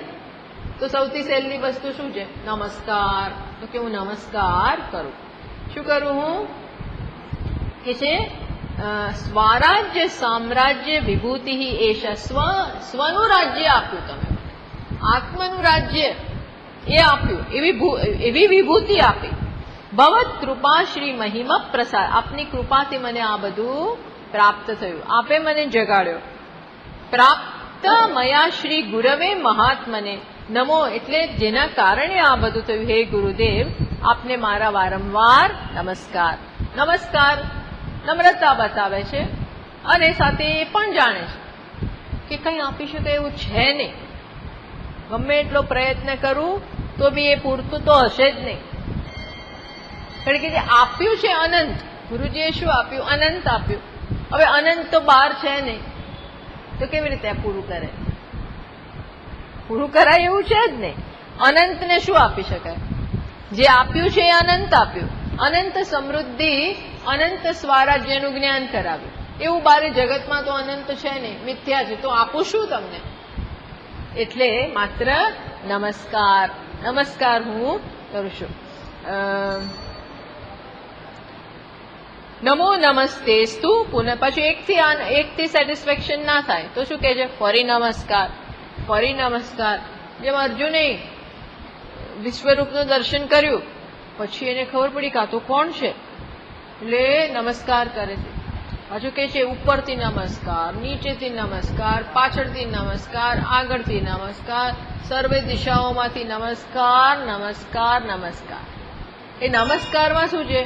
તો સૌથી સહેલી વસ્તુ શું છે? નમસ્કાર. તો કે હું નમસ્કાર કરું. શું કરું હું? કે છે સ્વરાજ્ય સામ્રાજ્ય વિભૂતિ એશા. સ્વનું રાજ્ય આપ્યું તમે, આત્માનું રાજ્ય એ આપ્યું, એવી વિભૂતિ આપી. ભવત કૃપા શ્રી મહિમ પ્રસાદ, આપની કૃપાથી મને આ બધું પ્રાપ્ત થયું, આપે મને જગાડ્યો. પ્રાપ્ત મયા શ્રી ગુરવે મહાત્મને નમો, એટલે જેના કારણે આ બધું થયું. હે ગુરુદેવ, આપને મારા વારંવાર નમસ્કાર. નમસ્કાર નમ્રતા બતાવે છે અને સાથે એ પણ જાણે છે કે કંઈ આપી શકે એવું છે નહીં. ગમે એટલો પ્રયત્ન કરું તો બી એ પૂરતું તો હશે જ નહીં. કારણ કે જે આપ્યું છે અનંત, ગુરુજીએ શું આપ્યું? અનંત આપ્યું. હવે અનંત તો બહાર છે નહીં, તો કેવી રીતે પૂરું કરે? પૂરું કરાય એવું છે જ નહીં. અનંતને શું આપી શકાય? જે આપ્યું છે એ અનંત આપ્યું. અનંત સમૃદ્ધિ, અનંત સ્વરાજ્યનું જ્ઞાન કરાવ્યું. એવું બારે જગતમાં તો અનંત છે નહીં, મિથ્યા છે. તો આપું શું તમને? એટલે માત્ર નમસ્કાર, નમસ્કાર હું કરું છું. નમો નમસ્તેસ્તુ પુનઃ. પછી એકથી સેટિસ્ફેક્શન ના થાય તો શું કહે છે? ફરી નમસ્કાર, ફરી નમસ્કાર. જેમ અર્જુને વિશ્વરૂપનું દર્શન કર્યું, પછી એને ખબર પડી કે આ તો કોણ છે, એટલે નમસ્કાર કરે છે. પાછું કહે છે ઉપરથી નમસ્કાર, નીચેથી નમસ્કાર, પાછળથી નમસ્કાર, આગળથી નમસ્કાર, સર્વે દિશાઓમાંથી નમસ્કાર, નમસ્કાર, નમસ્કાર. એ નમસ્કારમાં શું છે?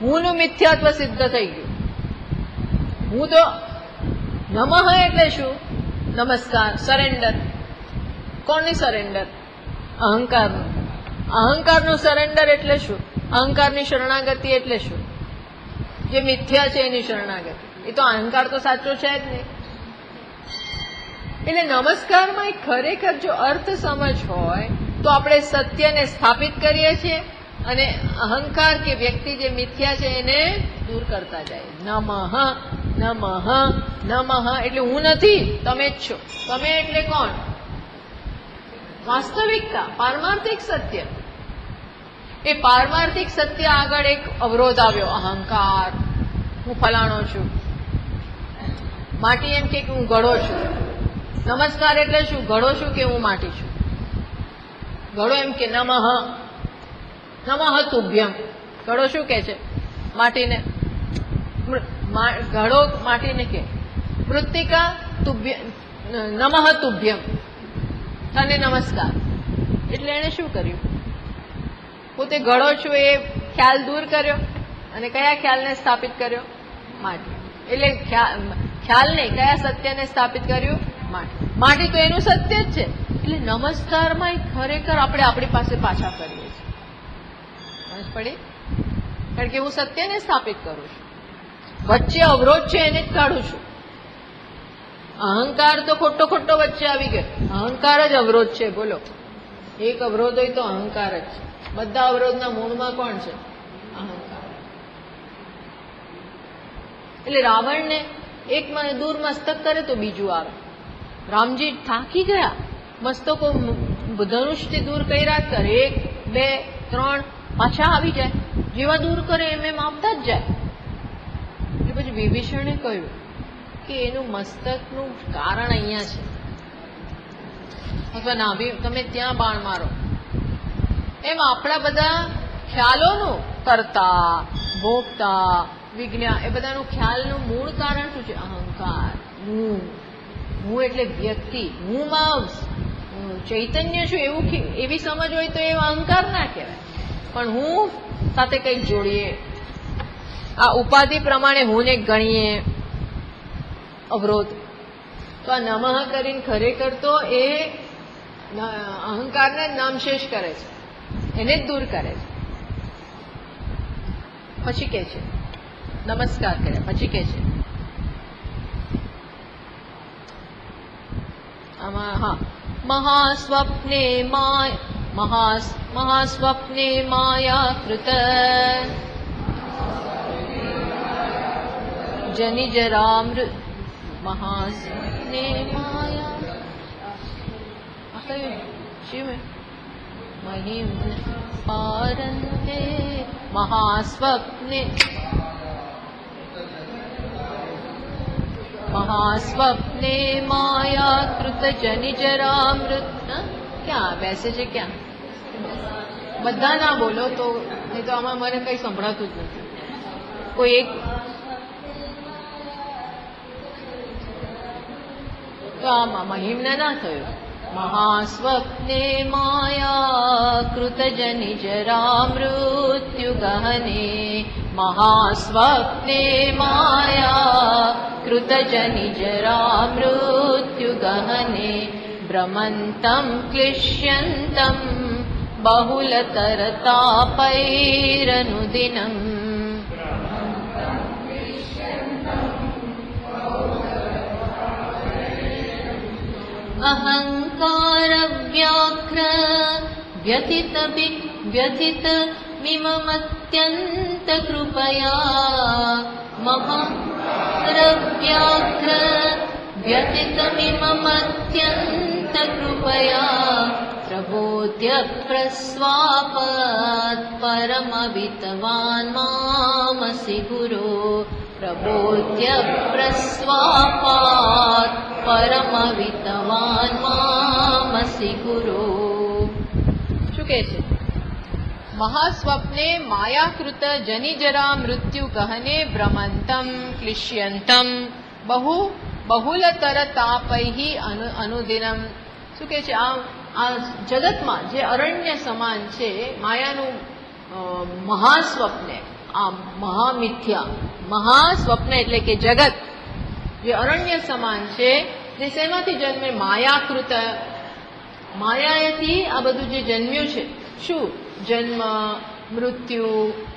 હુંનું મિથ્યાત્વ સિદ્ધ થઈ ગયું. હું તો નમઃ એટલે શું? નમસ્કાર, સરેન્ડર. કોની સરેન્ડર? અહંકારનું. અહંકારનું સરેન્ડર એટલે શું? અહંકારની શરણાગતિ એટલે શું? જે મિથ્યા છે એની શરણાગતિ. એ તો અહંકાર તો સાચો છે જ નહીં. એટલે નમસ્કારમાં ખરેખર જો અર્થ સમજ હોય તો આપણે સત્યને સ્થાપિત કરીએ છીએ અને અહંકાર કે વ્યક્તિ જે મિથ્યા છે એને દૂર કરતા જાય. નમઃ નમઃ નમઃ એટલે હું નથી, તમે જ છો. તમે એટલે કોણ? વાસ્તવિકતા, પારમાર્થિક સત્ય. એ પારમાર્થિક સત્ય આગળ એક અવરોધ આવ્યો, અહંકાર. હું ફલાણો છું. માટી એમ કે હું ઘડો છું. નમસ્કાર એટલે શું? ઘડો છું કે હું માટી છું? ઘડો એમ કે નમઃ નમઃ તુભ્યમ. ઘડો શું કે છે? માટીને ઘડો માટીને કે મૃત્તિકા તુભ્ય નમઃ તુભ્યમ, તને નમસ્કાર. એટલે એને શું કર્યું? પોતે ઘડો છું એ ખ્યાલ દૂર કર્યો અને કયા ખ્યાલને સ્થાપિત કર્યો? માટી. એટલે ખ્યાલ નહીં, કયા સત્યને સ્થાપિત કર્યું? માટી. માટી તો એનું સત્ય જ છે. એટલે નમસ્કારમાં ખરેખર આપણે આપણી પાસે પાછા કરીએ છીએ. સમજ પડી? કારણ કે હું સત્યને સ્થાપિત કરું છું, વચ્ચે અવરોધ છે એને જ કાઢું છું. અહંકાર તો ખોટો વચ્ચે આવી ગયો. અહંકાર જ અવરોધ છે. બોલો, એક અવરોધ હોય તો અહંકાર જ છે. બધા અવરોધના મૂળમાં કોણ છે? અહંકાર. એટલે રાવણને એક દૂર મસ્તક કરે તો બીજું આવે. રામજી થાકી ગયા, મસ્તકો ધનુષથી દૂર કર્યા કરે, 1 2 3 પાછા આવી જાય. જેવા દૂર કરે એમ આવતા જ જાય. એટલે પછી વિભીષણે કહ્યું કે એનું મસ્તકનું કારણ અહીંયા છે, અથવા નાભી તમે ત્યાં બાણ મારો. એમ આપણા બધા ખ્યાલોનું કરતા, ભોગતા, વિજ્ઞાન, એ બધાનું ખ્યાલનું મૂળ કારણ શું છે? અહંકાર. હું એટલે વ્યક્તિ, હું માં ચૈતન્ય છું એવી સમજ હોય તો એ અહંકાર ના કહેવાય. પણ હું સાથે કંઈક જોડીએ, આ ઉપાધિ પ્રમાણે હુંને ગણીએ અવરોધ. તો આ નમઃ કરીને ખરેખર તો એ અહંકારને નામશેષ કરે છે, એને જ દૂર કરે છે. પછી કે છે નમસ્કાર કર્યા પછી કે છે આમાં, હા, મહાસ્વપ્ને માયા કૃત જનિજરામૃત. મહાસ્વપ્ને માયા શિવ મહિમ પારંતે મહાસ્વપ્ને માયા કૃત જનિજરામૃત. ક્યાં બેસે છે? ક્યાં? બધા ના બોલો તો, નહીં તો આમાં મને કઈ સંભળાતું જ નથી. કોઈ એક તો આમાં મહિમને ના થયું. મહાસ્વપ્ને માયા કૃત જનિજરામૃત્યુ ગહને. મહાસ્વપ્ને માયા કૃત જનિજરામૃત્યુ ગહને. ભ્રમંતમ ક્લિશ્યંતમ બહુલતરતાપૈરનુદિનમ. અહંકાર વ્યાઘ્ર વ્યથિત મિમમત્યંત કૃપયા. મહાવ્યાઘ્ર વ્યથિત મિમમત્યંત કૃપયા. પ્રબોધ્ય પ્રસ્વાપાત પરમવિતવાન મામસી ગુરો. પ્રબોધ્ય પ્રસ્વાપાત પરમવિતવાન મામસી ગુરો. શું કે છે? મહાસ્વપ્ને માયાકૃત જનિજરા મૃત્યુ ગહને ભ્રમંતમ ક્લિશ્યંતમ બહુલતર તાપૈહિ અનુદિનમ. શું કે છે? આ જગતમાં જે અરણ્ય સમાન છે માયાનું મહાસ્વપ્ને, આ મહામિથ્યા, મહાસ્વપ્ન એટલે કે જગત જે અરણ્ય સમાન છે, જે શેમાંથી જન્મે? માયાકૃત. માયાથી આ બધું જે જન્મ્યું છે, શું? જન્મ, મૃત્યુ,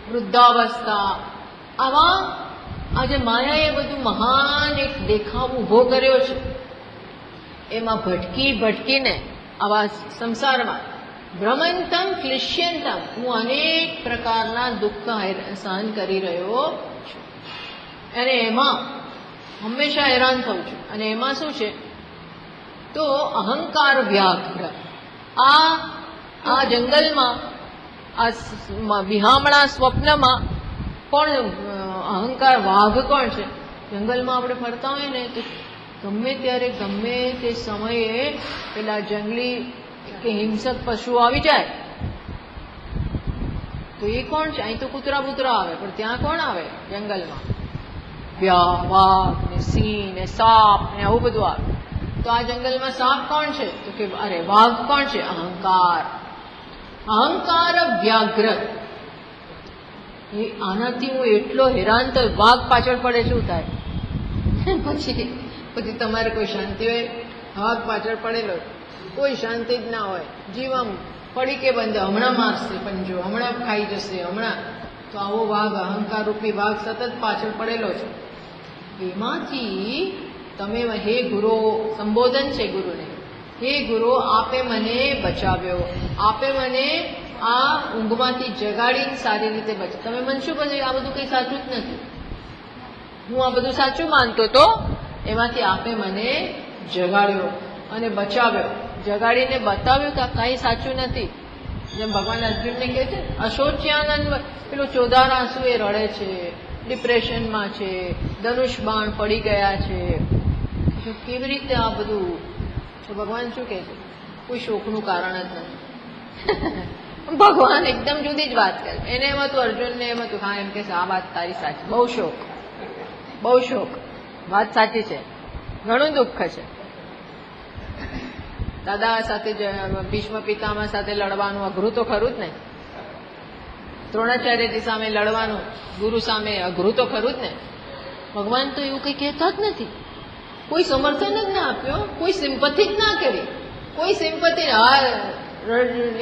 વૃદ્ધાવસ્થા, આવા આ જે માયાએ બધું મહાન એક દેખાવ ઉભો કર્યો છે, એમાં ભટકીને આવા સંસારમાં ભ્રમંતમ ક્લિશ્યંતમ, હું અનેક પ્રકારના દુઃખ સહન કરી રહ્યો છું અને એમાં હંમેશા હેરાન થઉં છું. અને એમાં શું છે? તો અહંકાર વ્યાઘ્ર. આ જંગલમાં, આ વિહામણા સ્વપ્નમાં કોણ? અહંકાર વાઘ કોણ છે? જંગલમાં આપણે ફરતા હોય ને તો ગમે ત્યારે ગમે તે સમયે પેલા જંગલી કે હિંસક પશુ આવી જાય તો એ કોણ છે? અહીં તો કૂતરા બૂતરા આવે, પણ ત્યાં કોણ આવે? જંગલમાં વાઘ ને સિંહ ને સાપ ને આવું બધું આવે. તો આ જંગલમાં સાપ કોણ છે? તો કે અરે વાઘ કોણ છે? અહંકાર. અહંકાર વ્યાઘ્ર. આનાથી હું એટલો હેરાન તો વાઘ પાછળ પડે શું થાય? પછી તમારે કોઈ શાંતિ હોય? વાઘ પાછળ પડેલો કોઈ શાંતિ જ ના હોય. જીવમ પડી કે બંધ, હમણાં મારશે પંજો, હમણાં ખાઈ જશે, હમણાં. તો આવો વાઘ, અહંકાર રૂપી વાઘ સતત પાછળ પડેલો છે. એમાંથી તમે હે ગુરુ, સંબોધન છે ગુરુને, હે ગુરુ આપે મને બચાવ્યો, આપે મને આ ઊંઘમાંથી જગાડીને સારી રીતે બચાવ. તમે મને શું કહ્યું? આ બધું કંઈ સાચું જ નથી. હું આ બધું સાચું માનતો તો એમાંથી આપે મને જગાડ્યો અને બચાવ્યો, જગાડીને બતાવ્યું કે આ કાંઈ સાચું નથી. જેમ ભગવાન અર્જુનને કહે છે અશોચ્યાનંદ, પેલો ચોધાર આંસુ એ રડે છે, ડિપ્રેશનમાં છે, ધનુષ બાણ પડી ગયા છે. કેવી રીતે આ બધું? તો ભગવાન શું કહે છે? કોઈ શોકનું કારણ જ નથી. ભગવાન એકદમ જુદી જ વાત કરે. એને એમ હતું, અર્જુનને એમ હતું, હા એમ કે આ વાત તારી સાચી, બહુ શોક, બહુ શોક, વાત સાચી છે, ઘણું દુઃખ છે. દાદા સાથે ભીષ્મ પિતામહ સાથે લડવાનું અઘરું તો ખરું જ ને. દ્રોણાચાર્યજી સામે લડવાનું ગુરુ સામે અઘરું તો ખરું જ ને. ભગવાન તો એવું કંઈ કહેતા જ નથી. કોઈ સમર્થન જ ના આપ્યો, કોઈ સિમ્પથી જ ના કરી, કોઈ સિમ્પથી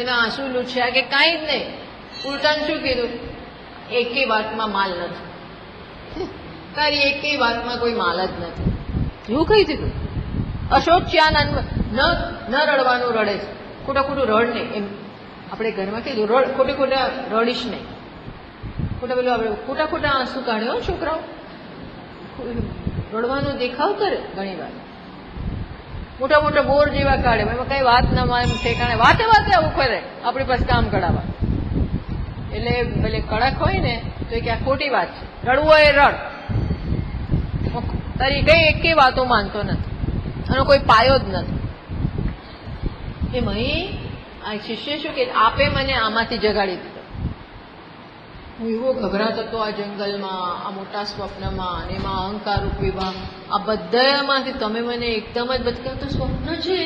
એના આંસુ લૂછ્યા કે કાંઈ જ નહીં. ઉલટાને શું કીધું? એકેય વાતમાં માલ નથી, તારી એકેય વાતમાં કોઈ માલ જ નથી, એવું કહી દીધું. અશોચ્યાનંદ, ન રડવાનું રડે છે, ખોટા ખોટું રડ નહીં. એમ આપણે ઘરમાં કીધું રડ, ખોટે ખોટા રડીશ નહીં. ખોટા પેલું આપણે ખોટા ખોટા આંસુ કાઢ્યો છોકરાઓ, રડવાનો દેખાવ કરે ઘણી વાર, મોટા મોટા બોર જેવા કાઢે, એમાં કઈ વાત ના ઠેકાણે વાતે વાતે આવું કરે આપણી પાસે કામ કરાવવા. એટલે પેલે કડક હોય ને તો કે આ ખોટી વાત છે, રડવું હોય રડ, તારી કઈ એકેય વાતો માનતો નથી, આનો કોઈ પાયો જ નથી. એમાં આ શિષ્ય શું કે આપે મને આમાંથી જગાડી દીધો. હું એવો ગભરાતો હતો આ જંગલમાં, આ મોટા સ્વપ્નમાં, અને એમાં અહંકાર રૂપી વાઘ, આ બધામાંથી તમે મને એકદમ જ બચકાવ. તો સ્વપ્ન છે,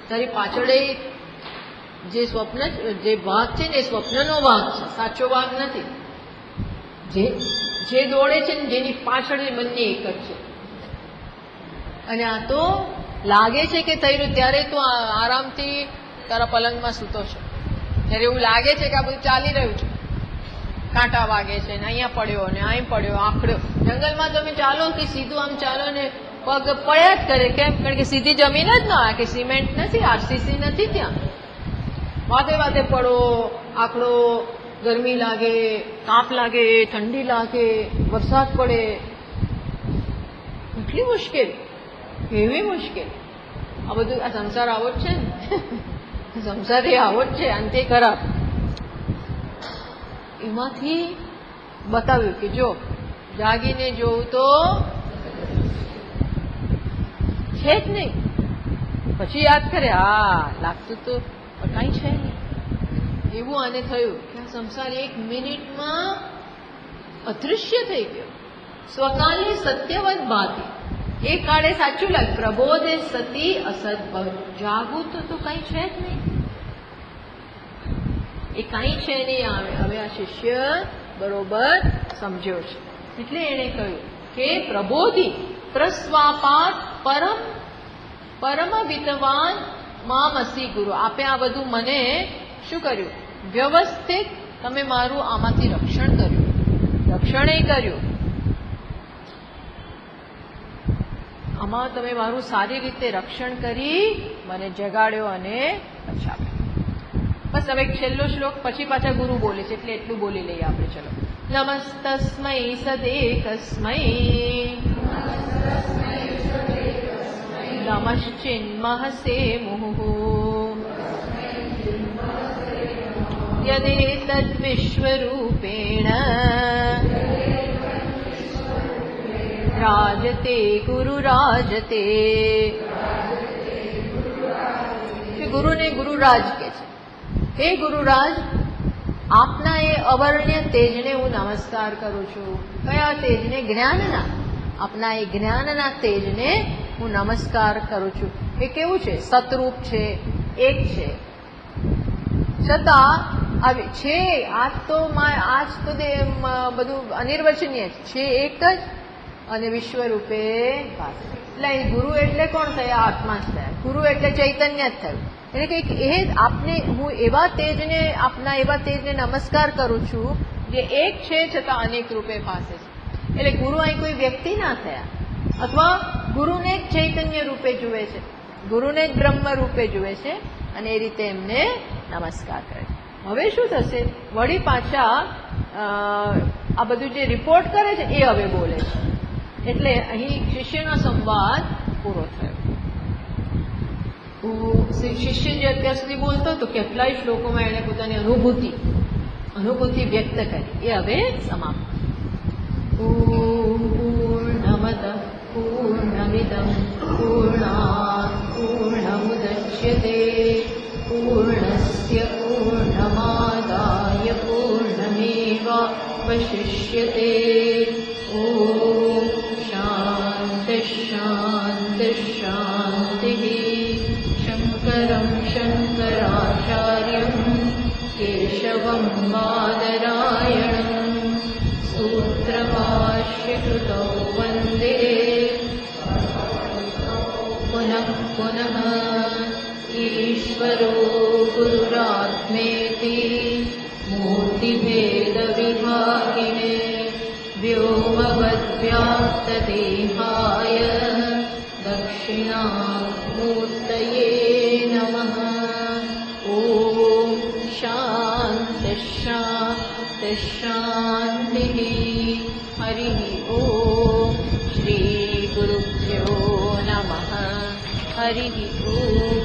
તારી પાછળ જે સ્વપ્ન, જે વાઘ છે ને એ સ્વપ્નનો વાઘ છે, સાચો વાઘ નથી. જે દોડે છે ને જેની પાછળ બંને એક જ છે. અને આ તો લાગે છે કે થઈ રહ્યું, ત્યારે તો આરામથી તારા પલંગમાં સૂતો છે, ત્યારે એવું લાગે છે કે આ બધું ચાલી રહ્યું છે. કાંટા વાગે છે ને અહીંયા પડ્યો ને અહીં પડ્યો, આખડ્યો. જંગલમાં તમે ચાલો કે સીધું આમ ચાલો ને પગ પડ્યા જ કરે. કેમ? કારણ કે સીધી જમીન જ ના, કે સિમેન્ટ નથી, આરસીસી નથી ત્યાં. વાતે વાતે પડો, આખડો, ગરમી લાગે, તાપ લાગે, ઠંડી લાગે, વરસાદ પડે, એટલી મુશ્કેલ, કેવી મુશ્કેલ. આ બધું આ સંસાર આવો જ છે ને, સંસાર એ આવો જ છે, અંતે ખરાબ. એમાંથી બતાવ્યું કે જો જાગીને જોવું તો છે જ નહીં. પછી યાદ કરે, હા લાગતું તો કાંઈ છે નહીં. એવું આને થયું કે આ સંસાર એક મિનિટમાં અદૃશ્ય થઈ ગયો. સ્વકાલે સત્યવત ભાતી, એ કાળે સાચું લાગે, પ્રબોધે સતી અસત ભવ. જાગવું તો કઈ છે જ નહીં, એ કઈ છે નહીં. આવે હવે આ શિષ્ય બરોબર સમજ્યો છે. એટલે એણે કહ્યું કે પ્રબોધી પ્રસ્વાપાત પરમ પરમ વિદ્વાન મામસી ગુરુ. આપે આ બધું મને શું કર્યું? વ્યવસ્થિત તમે મારું આમાંથી રક્ષણ કર્યું, રક્ષણે કર્યું. આમાં તમે મારું સારી રીતે રક્ષણ કરી મને જગાડ્યો અને બચાવ્યો. બસ હવે છેલ્લો શ્લોક પછી પાછા ગુરુ બોલે છે, એટલે એટલું બોલી લઈએ આપણે. ચલો. નમસ્તસ્મૈ સદેકસ્મૈ નમશ્ચિન્મહસે મુહુઃ યદેતદ્વિશ્વરૂપેણ રાજતે ગુરુરાજતે. ગુરુને ગુરુરાજ કે છે. હે ગુરુરાજ, આપના એ અવર્ણ્ય તેજને હું નમસ્કાર કરું છું. કયા તેજને? જ્ઞાનના. આપના એ જ્ઞાનના તેજને હું નમસ્કાર કરું છું. એ કેવું છે? સતરૂપ છે, એક છે, છતાં છે આજ તો બધું અનિર્વચનીય છે, એક જ અને વિશ્વરૂપે ભાસે. એટલે ગુરુ એટલે કોણ થયા? આત્મા જ થયા. ગુરુ એટલે ચૈતન્ય જ થયું. એટલે કે એ આપને હું આપના એવા તેજને નમસ્કાર કરું છું જે એક છે છતાં અનેક રૂપે ભાસે છે. એટલે ગુરુ અહીં કોઈ વ્યક્તિ ના થયા, અથવા ગુરુને જ ચૈતન્ય રૂપે જુએ છે, ગુરુને જ બ્રહ્મ રૂપે જુએ છે અને એ રીતે એમને નમસ્કાર કરે છે. હવે શું થશે? વળી પાછા આ બધું જે રિપોર્ટ કરે છે એ હવે બોલે છે. એટલે અહીં શિષ્યનો સંવાદ પૂરો થયો. શિષ્ય જે અત્યાર સુધી બોલતો હતો કેટલાય શ્લોકોમાં એણે પોતાની અનુભૂતિ વ્યક્ત કરી, એ હવે સમાપ્ત. પૂર્ણમદ પૂર્ણમિદં પૂર્ણાત પૂર્ણમુદચ્યતે પૂર્ણસ્ય પૂર્ણમાદાય પૂર્ણમેવાવશિષ્યતે. ઓમ શાંતિ શાંતિ શાંતિ. શંકરં શંકરાચાર્યં કેશવં બાદરાયણં સૂત્રભાષ્યકૃતૌ વંદે પુનઃ પુનઃ. ઈશ્વરો ગુરુરાત્મેતિ મૂર્તિભેદવિભાગિને વ્યોમવદ્વ્યાપ્તદેહાય દક્ષિણામૂર્તયે નમઃ. ઓમ શાંતિ શાંતિ શાંતિ. હરિ ઓમ. શ્રી ગુરુભ્યો નમઃ. હરિ ઓમ.